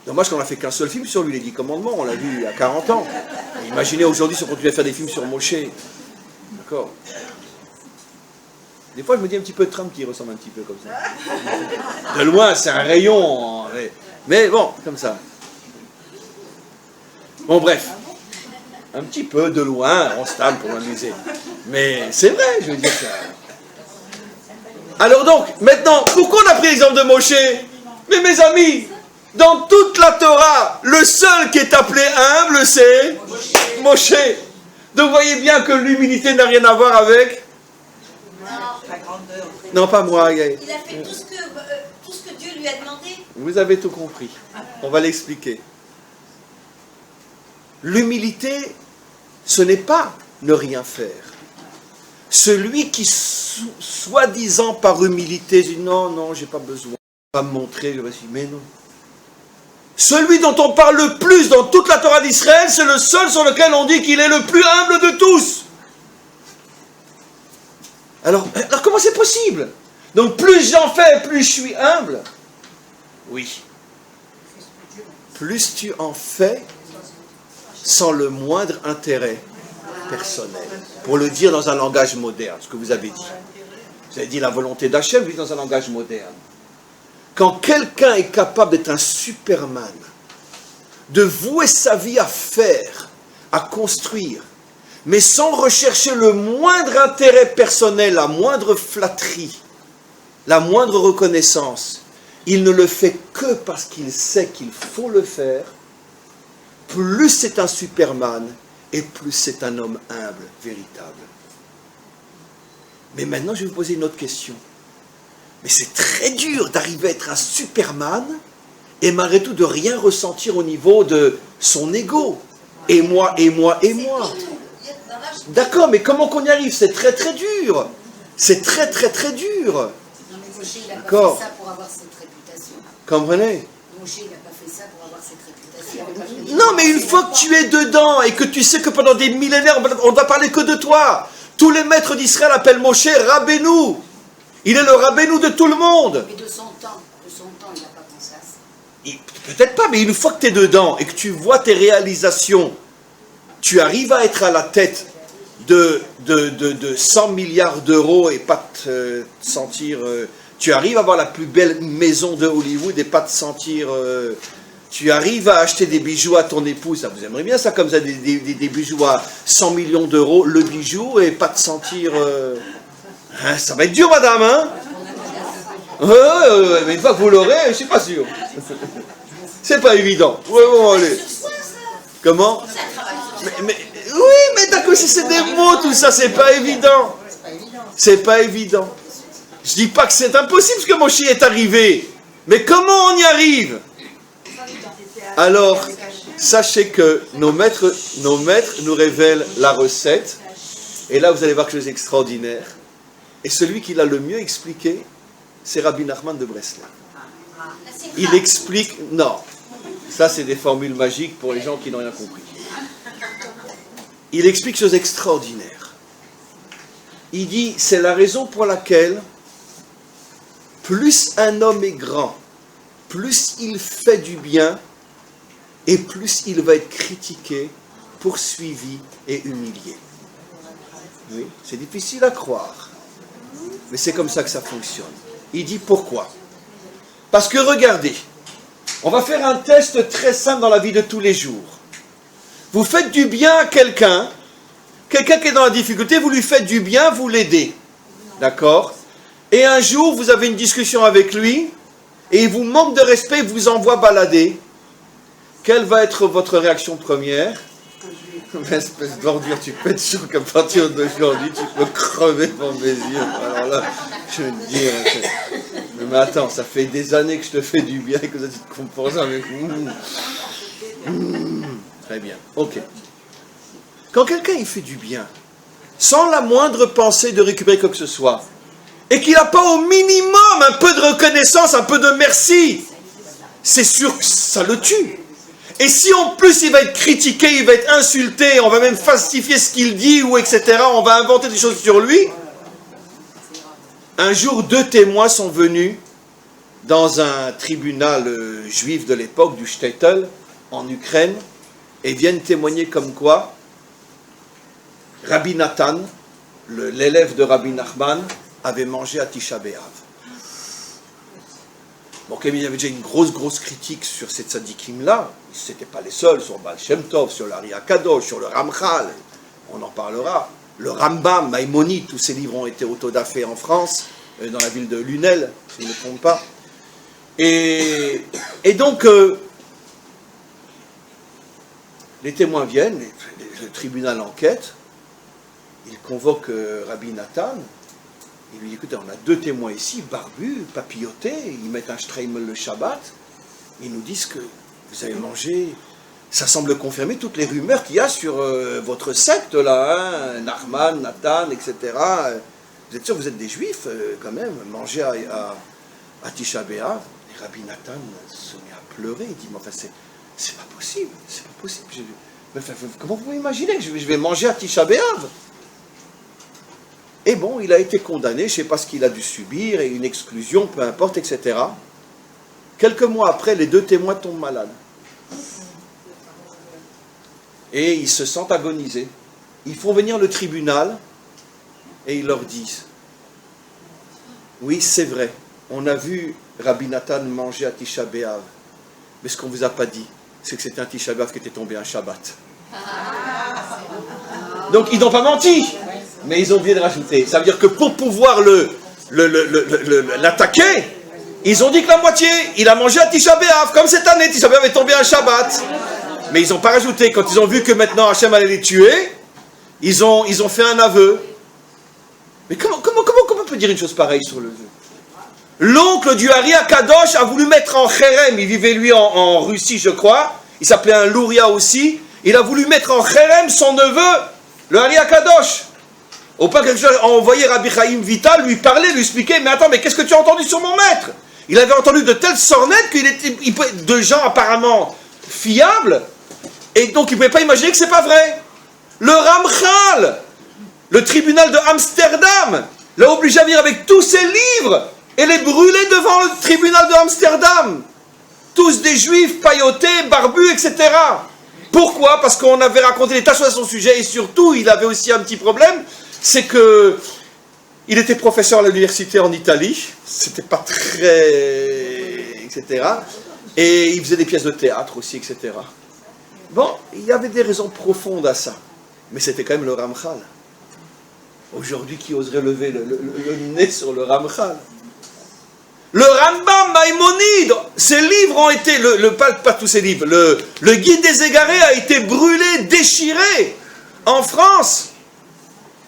Dommage qu'on n'a fait qu'un seul film sur lui, les 10 commandements, on l'a vu il y a 40 ans. Imaginez aujourd'hui si on continue à faire des films sur Moshe. D'accord. Des fois, je me dis un petit peu de Trump qui ressemble un petit peu comme ça. De loin, c'est un rayon. Mais bon, comme ça. Bon, bref. Un petit peu de loin, on se table pour m'amuser. Mais c'est vrai, je veux dire ça. Alors donc, maintenant, pourquoi on a pris l'exemple de Moshe? Mais mes amis, dans toute la Torah, le seul qui est appelé humble, c'est Moshe. Donc vous voyez bien que l'humilité n'a rien à voir avec... Non, pas moi. Il a fait tout ce que Dieu lui a demandé. Vous avez tout compris. On va l'expliquer. L'humilité, ce n'est pas ne rien faire. Celui qui, soi-disant par humilité, dit non, j'ai pas besoin, va me montrer, je vais dire, mais non. Celui dont on parle le plus dans toute la Torah d'Israël, c'est le seul sur lequel on dit qu'il est le plus humble de tous. Alors comment c'est possible? Donc plus j'en fais, plus je suis humble. Oui. Plus tu en fais sans le moindre intérêt personnel. Pour le dire dans un langage moderne, ce que vous avez dit. Vous avez dit la volonté d'Hachem, vous dites dans un langage moderne. Quand quelqu'un est capable d'être un Superman, de vouer sa vie à faire, à construire, mais sans rechercher le moindre intérêt personnel, la moindre flatterie, la moindre reconnaissance, il ne le fait que parce qu'il sait qu'il faut le faire, plus c'est un Superman et plus c'est un homme humble, véritable. Mais maintenant, je vais vous poser une autre question. Mais c'est très dur d'arriver à être un Superman et malgré tout de rien ressentir au niveau de son ego. Et moi, et moi, et moi. D'accord, mais comment qu'on y arrive? C'est très très dur. C'est très très très dur. Non mais Moshe, il n'a pas fait ça pour avoir cette réputation. Comprenez? Moshe, il n'a pas fait ça pour avoir cette réputation. Non, mais une fois que tu es dedans et que tu sais que pendant des millénaires, on ne va parler que de toi. Tous les maîtres d'Israël appellent Moshe Rabbeinu. Il est le Rabbeinu de tout le monde. Mais de son temps, il n'a pas pensé à ça. Peut-être pas, mais une fois que tu es dedans et que tu vois tes réalisations, tu arrives à être à la tête de 100 milliards d'euros et pas te sentir... tu arrives à avoir la plus belle maison de Hollywood et pas te sentir... tu arrives à acheter des bijoux à ton épouse, ça vous aimerez bien ça, comme ça, des bijoux à 100 millions d'euros, le bijou, et pas te sentir... hein, ça va être dur, madame, hein? Mais une fois que vous l'aurez, je ne suis pas sûr. C'est pas évident. Ouais, bon, allez. Comment? Oui, mais d'accord, si c'est des mots, tout ça, c'est pas évident. C'est pas évident. Je dis pas que c'est impossible ce que Moshe est arrivé. Mais comment on y arrive? Alors, sachez que nos maîtres nous révèlent la recette. Et là, vous allez voir quelque chose d'extraordinaire. Et celui qui l'a le mieux expliqué, c'est Rabbi Nachman de Breslev. Il explique... Non, ça c'est des formules magiques pour les gens qui n'ont rien compris. Il explique chose extraordinaire. Il dit, c'est la raison pour laquelle plus un homme est grand, plus il fait du bien, et plus il va être critiqué, poursuivi et humilié. Oui, c'est difficile à croire. Mais c'est comme ça que ça fonctionne. Il dit pourquoi? Parce que regardez, on va faire un test très simple dans la vie de tous les jours. Vous faites du bien à quelqu'un qui est dans la difficulté, vous lui faites du bien, vous l'aidez. D'accord? Et un jour, vous avez une discussion avec lui, et il vous manque de respect, il vous envoie balader. Quelle va être votre réaction première? Espèce d'ordure, tu peux être sûr qu'à partir d'aujourd'hui, tu peux crever pour mes yeux. Alors là, je veux te dire, mais attends, ça fait des années que je te fais du bien et que ça, tu te comportes avec... Très bien, ok. Quand quelqu'un il fait du bien, sans la moindre pensée de récupérer quoi que ce soit, et qu'il n'a pas au minimum un peu de reconnaissance, un peu de merci, c'est sûr que ça le tue. Et si en plus il va être critiqué, il va être insulté, on va même falsifier ce qu'il dit, ou etc., on va inventer des choses sur lui. Un jour, 2 témoins sont venus dans un tribunal juif de l'époque, du Shtetl, en Ukraine, et viennent témoigner comme quoi Rabbi Nathan, l'élève de Rabbi Nachman, avait mangé à Tisha B'Av. Bon, comme il y avait déjà une grosse critique sur ces tzadikim-là, ce n'étaient pas les seuls, sur Baal Shem Tov, sur l'Ari Akadosh, sur le Ramchal, on en parlera, le Rambam, Maïmonide, tous ces livres ont été autodafés en France, dans la ville de Lunel, si je ne me trompe pas. Et donc, les témoins viennent, le tribunal enquête, il convoque Rabbi Nathan. Il lui dit, écoutez, on a 2 témoins ici, barbus, papillotés, ils mettent un streimel le Shabbat, ils nous disent que vous avez mangé Ça semble confirmer toutes les rumeurs qu'il y a sur votre secte, là, hein, Nachman, Nathan, etc. Vous êtes sûr que vous êtes des juifs, quand même, manger à Tisha B'Av. Et Rabbi Nathan se met à pleurer, il dit, mais enfin, c'est pas possible, c'est pas possible. Enfin, comment vous pouvez imaginer que je vais manger à Tisha B'Av? Et bon, il a été condamné, je ne sais pas ce qu'il a dû subir, et une exclusion, peu importe, etc. Quelques mois après, les deux témoins tombent malades. Et ils se sentent agonisés. Ils font venir le tribunal, et ils leur disent, oui, c'est vrai, on a vu Rabbi Nathan manger à Tisha B'Av, mais ce qu'on ne vous a pas dit, c'est que c'était un Tisha B'Av qui était tombé un Shabbat. Donc ils n'ont pas menti, mais ils ont oublié de rajouter. Ça veut dire que pour pouvoir l'attaquer, ils ont dit que la moitié, il a mangé à Tisha B'Av, comme cette année, Tisha B'Av est tombé un Shabbat. Mais ils n'ont pas rajouté. Quand ils ont vu que maintenant Hachem allait les tuer, ils ont fait un aveu. Mais comment on peut dire une chose pareille sur le vœu? L'oncle du Hari Akadosh a voulu mettre en Kherem, il vivait lui en Russie je crois, il s'appelait un Louria aussi, il a voulu mettre en Kherem son neveu, le Hari Akadosh. Au point que a envoyé Rabbi Chaim Vital lui parler, lui expliquer, mais attends, mais qu'est-ce que tu as entendu sur mon maître? Il avait entendu de telles sornettes de gens apparemment fiables, et donc il ne pouvait pas imaginer que c'est pas vrai. Le Ramchal, le tribunal de Amsterdam, l'a obligé à venir avec tous ses livres et les brûler devant le tribunal de Amsterdam. Tous des juifs paillotés, barbus, etc. Pourquoi? Parce qu'on avait raconté des tas de choses à son sujet, et surtout, il avait aussi un petit problème, c'est que il était professeur à l'université en Italie, c'était pas très... etc. Et il faisait des pièces de théâtre aussi, etc. Bon, il y avait des raisons profondes à ça, mais c'était quand même le Ramchal. Aujourd'hui, qui oserait lever le nez sur le Ramchal? Le Rambam Maïmonide, ses livres ont été, pas tous ses livres, le Guide des égarés a été brûlé, déchiré en France.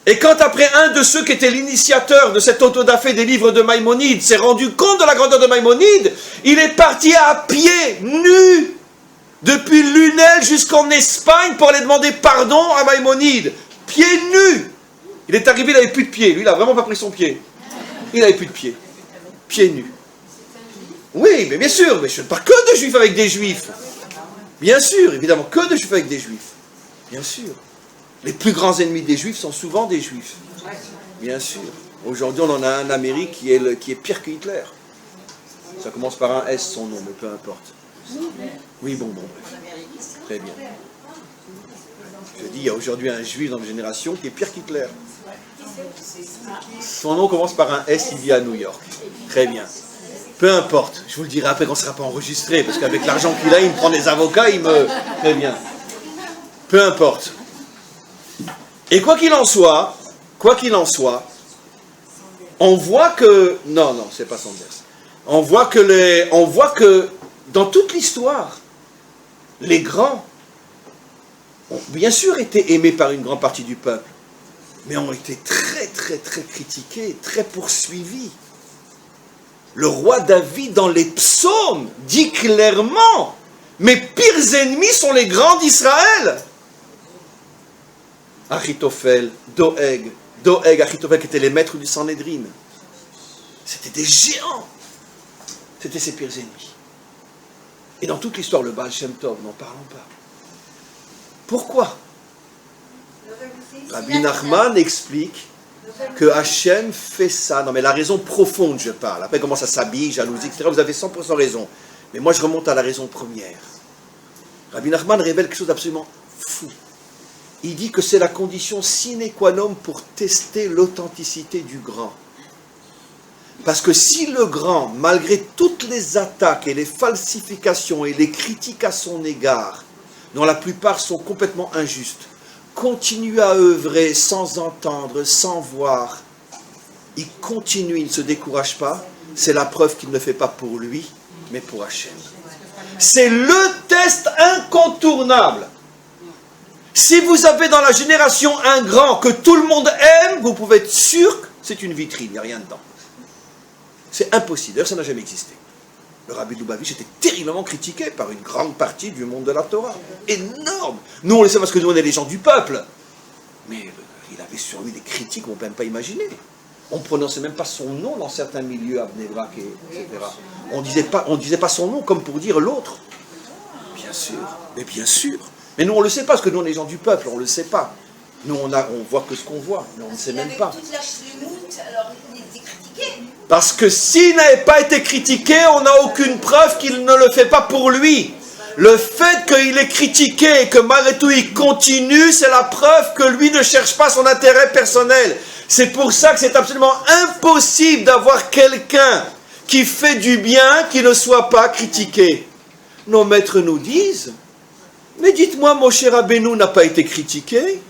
Et quand après un de ceux qui était l'initiateur de cette autodafé des livres de Maïmonide s'est rendu compte de la grandeur de Maïmonide, il est parti à pied, nu, depuis Lunel jusqu'en Espagne pour aller demander pardon à Maïmonide. Pieds nus. Il est arrivé, il n'avait plus de pieds. Lui, il n'a vraiment pas pris son pied. Il n'avait plus de pieds. Pieds nus. Oui, mais bien sûr, mais je ne parle que de juifs avec des juifs. Bien sûr, évidemment, que de juifs avec des juifs. Bien sûr. Les plus grands ennemis des juifs sont souvent des juifs. Bien sûr. Aujourd'hui, on en a un en Amérique qui est pire que Hitler. Ça commence par un S, son nom, mais peu importe. Oui, bon, bref. Très bien. Je dis, il y a aujourd'hui un juif dans ma génération qui est pire qu'Hitler. Son nom commence par un S, il vit à New York. Très bien. Peu importe, je vous le dirai après quand ce ne sera pas enregistré, parce qu'avec l'argent qu'il a, il me prend des avocats, Très bien. Peu importe. Et quoi qu'il en soit, on voit que... Non, c'est pas Sanders. On voit que dans toute l'histoire, les grands ont bien sûr été aimés par une grande partie du peuple, mais ont été très, très, très critiqués, très poursuivis. Le roi David, dans les psaumes, dit clairement, mes pires ennemis sont les grands d'Israël. Achitophel, Doeg, Achitophel qui étaient les maîtres du Sanhédrin. C'était des géants. C'était ses pires ennemis. Et dans toute l'histoire, le Baal Shem Tov, n'en parlons pas. Pourquoi? Rabbi Nachman explique que Hachem fait ça. Non mais la raison profonde, je parle. Après comment ça s'habille, jalousie, etc. Vous avez 100% raison. Mais moi je remonte à la raison première. Rabbi Nachman révèle quelque chose d'absolument fou. Il dit que c'est la condition sine qua non pour tester l'authenticité du grand. Parce que si le grand, malgré toutes les attaques et les falsifications et les critiques à son égard, dont la plupart sont complètement injustes, continue à œuvrer sans entendre, sans voir, il continue, il ne se décourage pas, c'est la preuve qu'il ne le fait pas pour lui, mais pour Hachem. C'est le test incontournable. Si vous avez dans la génération un grand que tout le monde aime, vous pouvez être sûr que c'est une vitrine, il n'y a rien dedans. C'est impossible, d'ailleurs ça n'a jamais existé. Le Rabbi de Lubavitch était terriblement critiqué par une grande partie du monde de la Torah. Énorme. Nous, on le sait parce que nous, on est les gens du peuple. Mais il avait sur lui des critiques qu'on ne peut même pas imaginer. On ne prononçait même pas son nom dans certains milieux à Bnei Brak, etc. On ne disait pas son nom comme pour dire l'autre. Bien sûr, mais bien sûr. Mais nous, on ne le sait pas, parce que nous, on est les gens du peuple, on ne le sait pas. Nous, on voit que ce qu'on voit, mais on ne sait même pas. Avec toute la chlimout, alors il était critiqué. Parce que s'il n'avait pas été critiqué, on n'a aucune preuve qu'il ne le fait pas pour lui. Le fait qu'il est critiqué et que malgré tout il continue, c'est la preuve que lui ne cherche pas son intérêt personnel. C'est pour ça que c'est absolument impossible d'avoir quelqu'un qui fait du bien qui ne soit pas critiqué. Nos maîtres nous disent, mais dites-moi, Moshe Rabbeinu n'a pas été critiqué.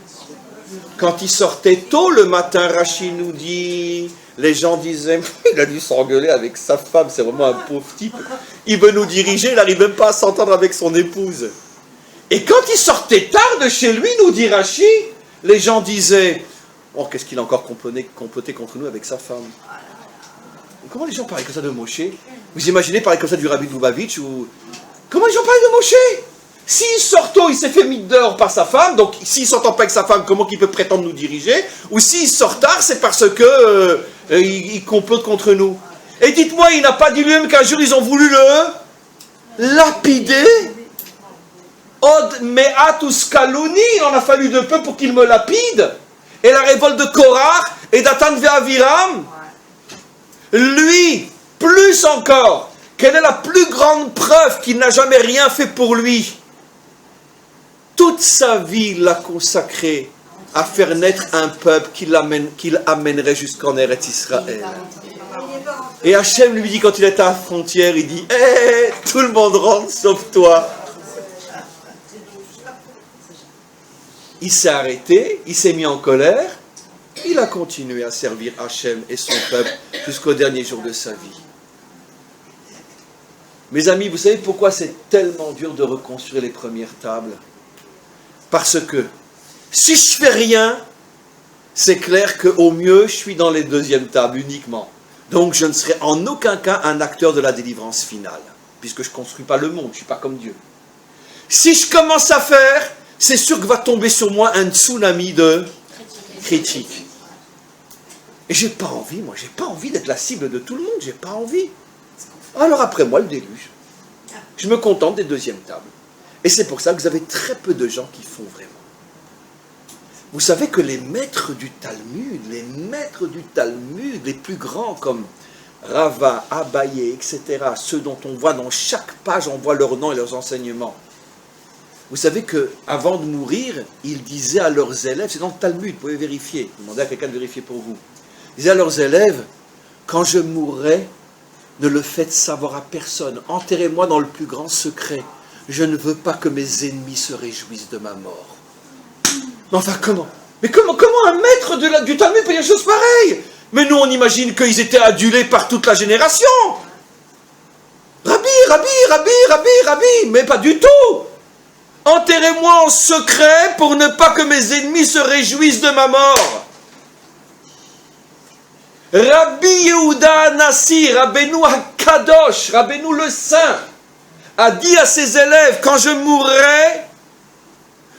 Quand il sortait tôt le matin, Rachid nous dit, les gens disaient, il a dû s'engueuler avec sa femme, c'est vraiment un pauvre type. Il veut nous diriger, il n'arrive même pas à s'entendre avec son épouse. Et quand il sortait tard de chez lui, nous dit Rachid, les gens disaient, oh, qu'est-ce qu'il a encore comploté contre nous avec sa femme. Comment les gens parlaient comme ça de Moshe? Vous imaginez parler comme ça du Rabbi de Lubavitch ou... Comment les gens parlaient de Moshe? S'il sort tôt, il s'est fait mis dehors par sa femme, donc s'il ne s'entend pas avec sa femme, comment il peut prétendre nous diriger? Ou s'il sort tard, c'est parce que il complote contre nous. Et dites-moi, il n'a pas dit lui-même qu'un jour ils ont voulu le lapider? Od me'atus kaluni, il en a fallu de peu pour qu'il me lapide. Et la révolte de Korach et d'Atan ve'Aviram, lui, plus encore, quelle est la plus grande preuve qu'il n'a jamais rien fait pour lui? Toute sa vie, il l'a consacré à faire naître un peuple qu'il amènerait jusqu'en Eretz Israël. Et Hachem lui dit, quand il est à la frontière, il dit, hé, tout le monde rentre sauf toi. Il s'est arrêté, il s'est mis en colère, il a continué à servir Hachem et son peuple jusqu'au dernier jour de sa vie. Mes amis, vous savez pourquoi c'est tellement dur de reconstruire les premières tables? Parce que si je fais rien, c'est clair qu'au mieux, je suis dans les deuxièmes tables uniquement. Donc je ne serai en aucun cas un acteur de la délivrance finale, puisque je ne construis pas le monde, je ne suis pas comme Dieu. Si je commence à faire, c'est sûr que va tomber sur moi un tsunami de critiques. Et j'ai pas envie, moi, j'ai pas envie d'être la cible de tout le monde, j'ai pas envie. Alors après moi, le déluge. Je me contente des deuxièmes tables. Et c'est pour ça que vous avez très peu de gens qui font vraiment. Vous savez que les maîtres du Talmud, les plus grands comme Rava, Abaye, etc., ceux dont on voit dans chaque page, on voit leurs noms et leurs enseignements. Vous savez qu'avant de mourir, ils disaient à leurs élèves, c'est dans le Talmud, vous pouvez vérifier, demandez à quelqu'un de vérifier pour vous. Ils disaient à leurs élèves, quand je mourrai, ne le faites savoir à personne, enterrez-moi dans le plus grand secret. Je ne veux pas que mes ennemis se réjouissent de ma mort. Mais enfin, comment? Mais comment un maître du Talmud peut dire des choses pareilles? Mais nous, on imagine qu'ils étaient adulés par toute la génération. Rabbi, mais pas du tout. Enterrez-moi en secret pour ne pas que mes ennemis se réjouissent de ma mort. Rabbi Yehuda Anassi, Rabbeinu HaKadosh, Rabbeinu le Saint, a dit à ses élèves, quand je mourrai,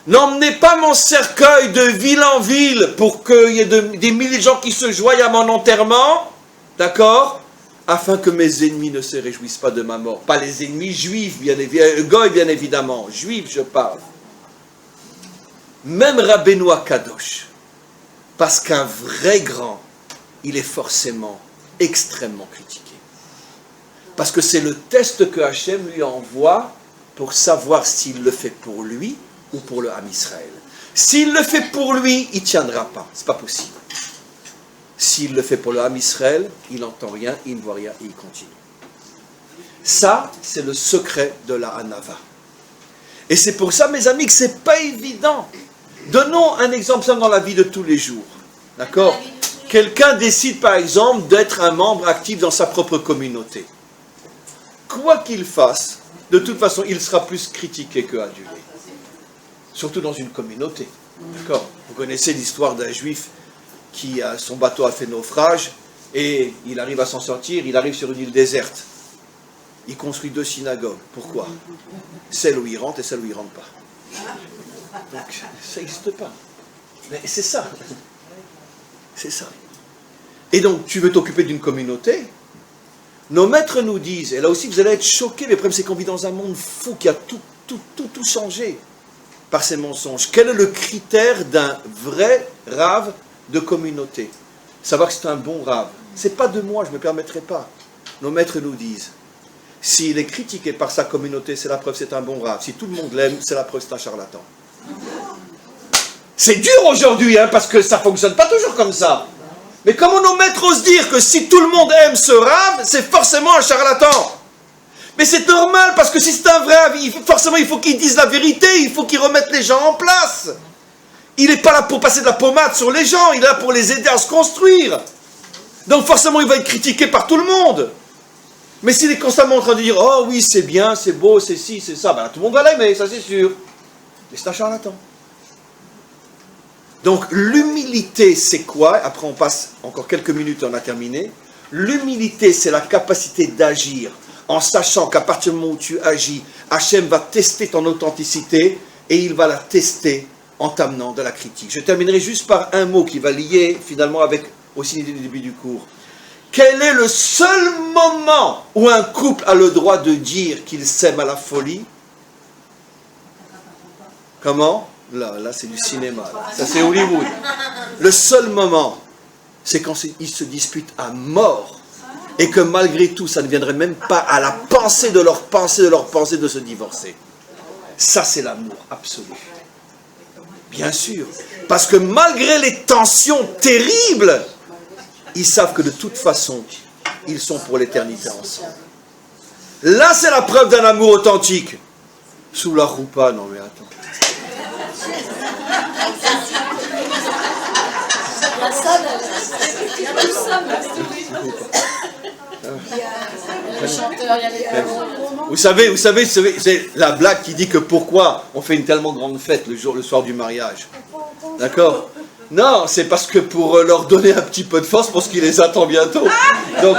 n'emmenez pas mon cercueil de ville en ville pour qu'il y ait des milliers de gens qui se joignent à mon enterrement, d'accord? Afin que mes ennemis ne se réjouissent pas de ma mort. Pas les ennemis juifs, goy bien évidemment, juifs je parle. Même Rabbeinu HaKadosh, parce qu'un vrai grand, il est forcément extrêmement critiqué. Parce que c'est le test que Hachem lui envoie pour savoir s'il le fait pour lui ou pour le Ham Israël. S'il le fait pour lui, il ne tiendra pas. Ce n'est pas possible. S'il le fait pour le Ham Israël, il n'entend rien, il ne voit rien et il continue. Ça, c'est le secret de la Hanava. Et c'est pour ça, mes amis, que ce n'est pas évident. Donnons un exemple simple dans la vie de tous les jours. D'accord? Quelqu'un décide, par exemple, d'être un membre actif dans sa propre communauté. Quoi qu'il fasse, de toute façon, il sera plus critiqué que adulé. Surtout dans une communauté. D'accord? Vous connaissez l'histoire d'un juif qui, son bateau a fait naufrage et il arrive à s'en sortir, il arrive sur une île déserte. il construit 2 synagogues. Pourquoi? Celle où il rentre et celle où il ne rentre pas. Donc, ça n'existe pas. Mais c'est ça. C'est ça. Et donc, tu veux t'occuper d'une communauté? Nos maîtres nous disent, et là aussi vous allez être choqués, mais le problème c'est qu'on vit dans un monde fou qui a tout changé par ces mensonges. Quel est le critère d'un vrai rave de communauté? Savoir que c'est un bon rave. C'est pas de moi, je ne me permettrai pas. Nos maîtres nous disent, s'il est critiqué par sa communauté, c'est la preuve c'est un bon rave. Si tout le monde l'aime, c'est la preuve c'est un charlatan. C'est dur aujourd'hui, hein, parce que ça ne fonctionne pas toujours comme ça. Mais comment nos maîtres osent dire que si tout le monde aime ce rave, c'est forcément un charlatan? Mais c'est normal, parce que si c'est un vrai rave, forcément il faut qu'il dise la vérité, il faut qu'il remette les gens en place. Il n'est pas là pour passer de la pommade sur les gens, il est là pour les aider à se construire. Donc forcément il va être critiqué par tout le monde. Mais s'il est constamment en train de dire « Oh oui, c'est bien, c'est beau, c'est ci, c'est ça », ben, tout le monde va l'aimer, ça c'est sûr. Mais c'est un charlatan. Donc l'humilité, c'est quoi? Après on passe encore quelques minutes et on a terminé. L'humilité, c'est la capacité d'agir en sachant qu'à partir du moment où tu agis, Hachem va tester ton authenticité et il va la tester en t'amenant de la critique. Je terminerai juste par un mot qui va lier finalement avec aussi l'idée du début du cours. Quel est le seul moment où un couple a le droit de dire qu'il s'aime à la folie? Comment? Là c'est du cinéma. Là. Ça c'est Hollywood. Le seul moment, c'est quand ils se disputent à mort et que malgré tout, ça ne viendrait même pas à la pensée de leur pensée de se divorcer. Ça c'est l'amour absolu. Bien sûr. Parce que malgré les tensions terribles, ils savent que de toute façon, ils sont pour l'éternité ensemble. Là, c'est la preuve d'un amour authentique. Sous la roupa, non mais attends. Vous savez, c'est la blague qui dit que pourquoi on fait une tellement grande fête le soir du mariage. D'accord? Non, c'est parce que pour leur donner un petit peu de force, parce qu'il les attend bientôt. Donc,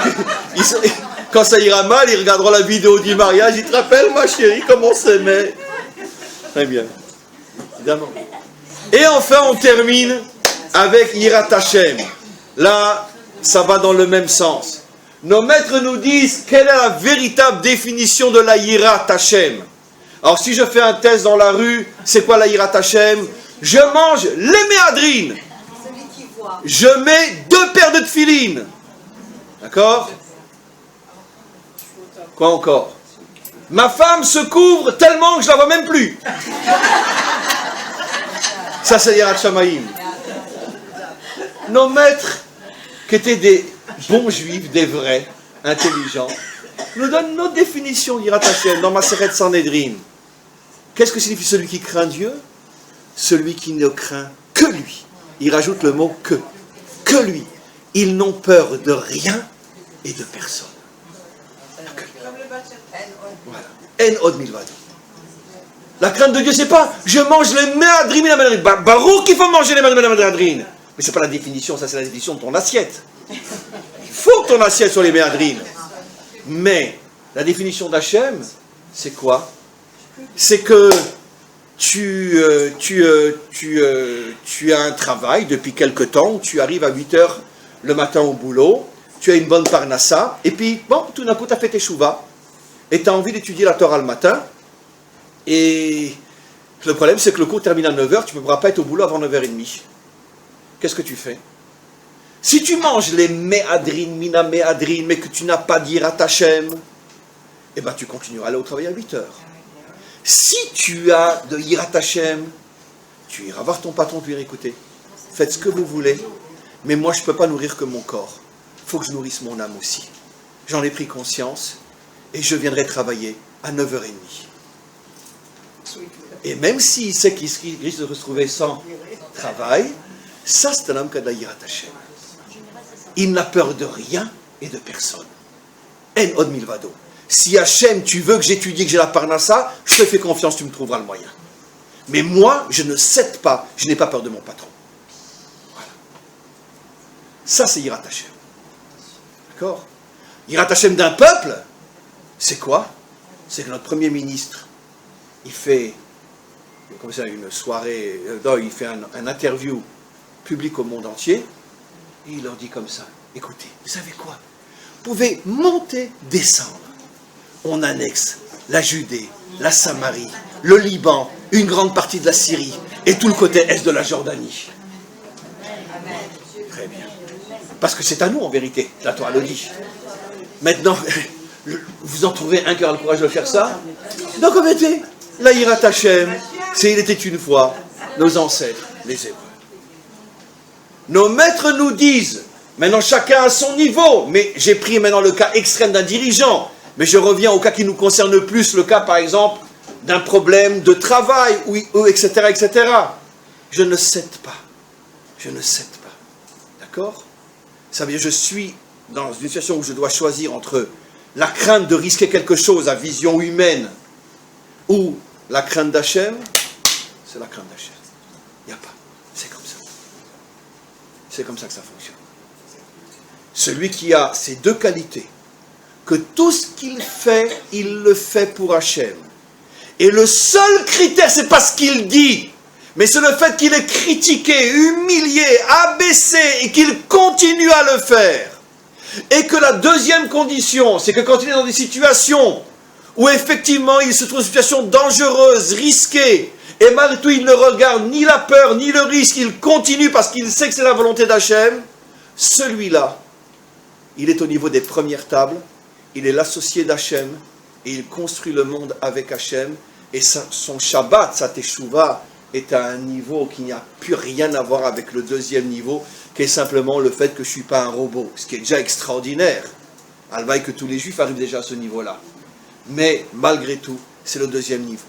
quand ça ira mal, ils regarderont la vidéo du mariage, ils te rappellent, ma chérie, comment on s'aimait. Très bien. Évidemment. Et enfin, on termine avec Yirat Hashem. Là, ça va dans le même sens. Nos maîtres nous disent quelle est la véritable définition de la Yirat Hashem. Alors, si je fais un test dans la rue, c'est quoi la Yirat Hashem? Je mange les méadrines. Je mets 2 paires de tefilines. D'accord? Quoi encore? Ma femme se couvre tellement que je la vois même plus. Ça, c'est Yirat Shamayim. Nos maîtres, qui étaient des bons juifs, des vrais, intelligents, nous donnent notre définition d'Yirat Hashem dans Maseret Sanhedrin. Qu'est-ce que signifie celui qui craint Dieu? Celui qui ne craint que lui. Il rajoute le mot que. Que lui. Ils n'ont peur de rien et de personne. Voilà. En od milvado. La crainte de Dieu, c'est pas je mange les méadrines et la méadrine. Baruch qu'il faut manger les méadrines. Mais c'est pas la définition, ça c'est la définition de ton assiette. Il faut que ton assiette soit les méadrines. Mais la définition d'Hachem, c'est quoi? C'est que tu as un travail depuis quelque temps, tu arrives à 8 heures le matin au boulot, tu as une bonne parnassa, et puis, bon, tout d'un coup, tu as fait tes chouvas, et tu as envie d'étudier la Torah le matin, et le problème, c'est que le cours termine à 9 heures, tu ne pourras pas être au boulot avant 9h30. Qu'est-ce que tu fais? Si tu manges les méadrines, mina méadrines, mais que tu n'as pas d'Yirat Hashem, eh bien, tu continueras à aller au travail à 8 heures. Si tu as de Yirat Hashem, tu iras voir ton patron, tu lui diras écoutez, faites ce que vous voulez, mais moi je ne peux pas nourrir que mon corps. Il faut que je nourrisse mon âme aussi. J'en ai pris conscience et je viendrai travailler à 9h30. Et même s'il sait qu'il risque de se retrouver sans travail, ça c'est un homme qui a de la Yirat Hashem. Il n'a peur de rien et de personne. En od milvado. Si Hachem, tu veux que j'étudie, que j'ai la parnassa, je te fais confiance, tu me trouveras le moyen. Mais moi, je ne cède pas, je n'ai pas peur de mon patron. Voilà. Ça, c'est Yirat Hashem. D'accord? Yirat Hashem d'un peuple, C'est quoi? C'est que notre Premier ministre, il fait comme ça, une soirée, il fait un interview public au monde entier, et il leur dit comme ça, écoutez, vous savez quoi? Vous pouvez monter, descendre. On annexe la Judée, la Samarie, le Liban, une grande partie de la Syrie, et tout le côté est de la Jordanie. Très bien. Parce que c'est à nous en vérité, la Torah le dit. Maintenant, vous en trouvez un qui aura le courage de faire ça? Donc en vérité, la Hirat Hashem, c'est il était une fois nos ancêtres, les Hébreux. Nos maîtres nous disent, maintenant chacun à son niveau, mais j'ai pris maintenant le cas extrême d'un dirigeant, mais je reviens au cas qui nous concerne plus, le cas par exemple d'un problème de travail, ou etc., etc. Je ne cède pas. Je ne cède pas. D'accord? Ça veut dire que je suis dans une situation où je dois choisir entre la crainte de risquer quelque chose à vision humaine ou la crainte d'Hachem. C'est la crainte d'Hachem. Il n'y a pas. C'est comme ça. C'est comme ça que ça fonctionne. Celui qui a ces deux qualités, que tout ce qu'il fait, il le fait pour Hachem. Et le seul critère, c'est pas ce qu'il dit, mais c'est le fait qu'il est critiqué, humilié, abaissé, et qu'il continue à le faire. Et que la deuxième condition, c'est que quand il est dans des situations où effectivement il se trouve dans une situation dangereuse, risquée, et malgré tout il ne regarde ni la peur, ni le risque, il continue parce qu'il sait que c'est la volonté d'Hachem, celui-là, il est au niveau des premières tables, il est l'associé d'Hachem, et il construit le monde avec Hachem, et son Shabbat, sa Teshuvah, est à un niveau qui n'a plus rien à voir avec le deuxième niveau, qui est simplement le fait que je ne suis pas un robot, ce qui est déjà extraordinaire. Alvaï que tous les juifs arrivent déjà à ce niveau-là. Mais malgré tout, c'est le deuxième niveau.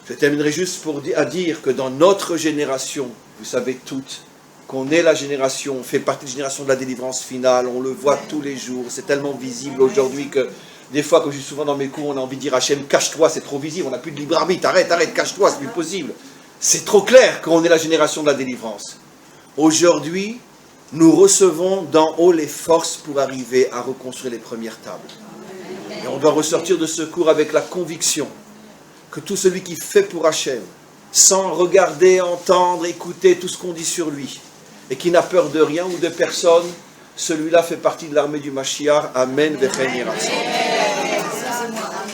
Je terminerai juste à dire que dans notre génération, vous savez toutes, qu'on est la génération, on fait partie de la génération de la délivrance finale, on le voit tous les jours, c'est tellement visible aujourd'hui que des fois, comme je dis souvent dans mes cours, on a envie de dire Hachem, cache-toi, c'est trop visible, on n'a plus de libre arbitre, arrête, cache-toi, c'est plus possible. C'est trop clair qu'on est la génération de la délivrance. Aujourd'hui, nous recevons d'en haut les forces pour arriver à reconstruire les premières tables. Et on doit ressortir de ce cours avec la conviction que tout celui qui fait pour Hachem, sans regarder, entendre, écouter tout ce qu'on dit sur lui, et qui n'a peur de rien ou de personne, celui-là fait partie de l'armée du Mashiach. Amen.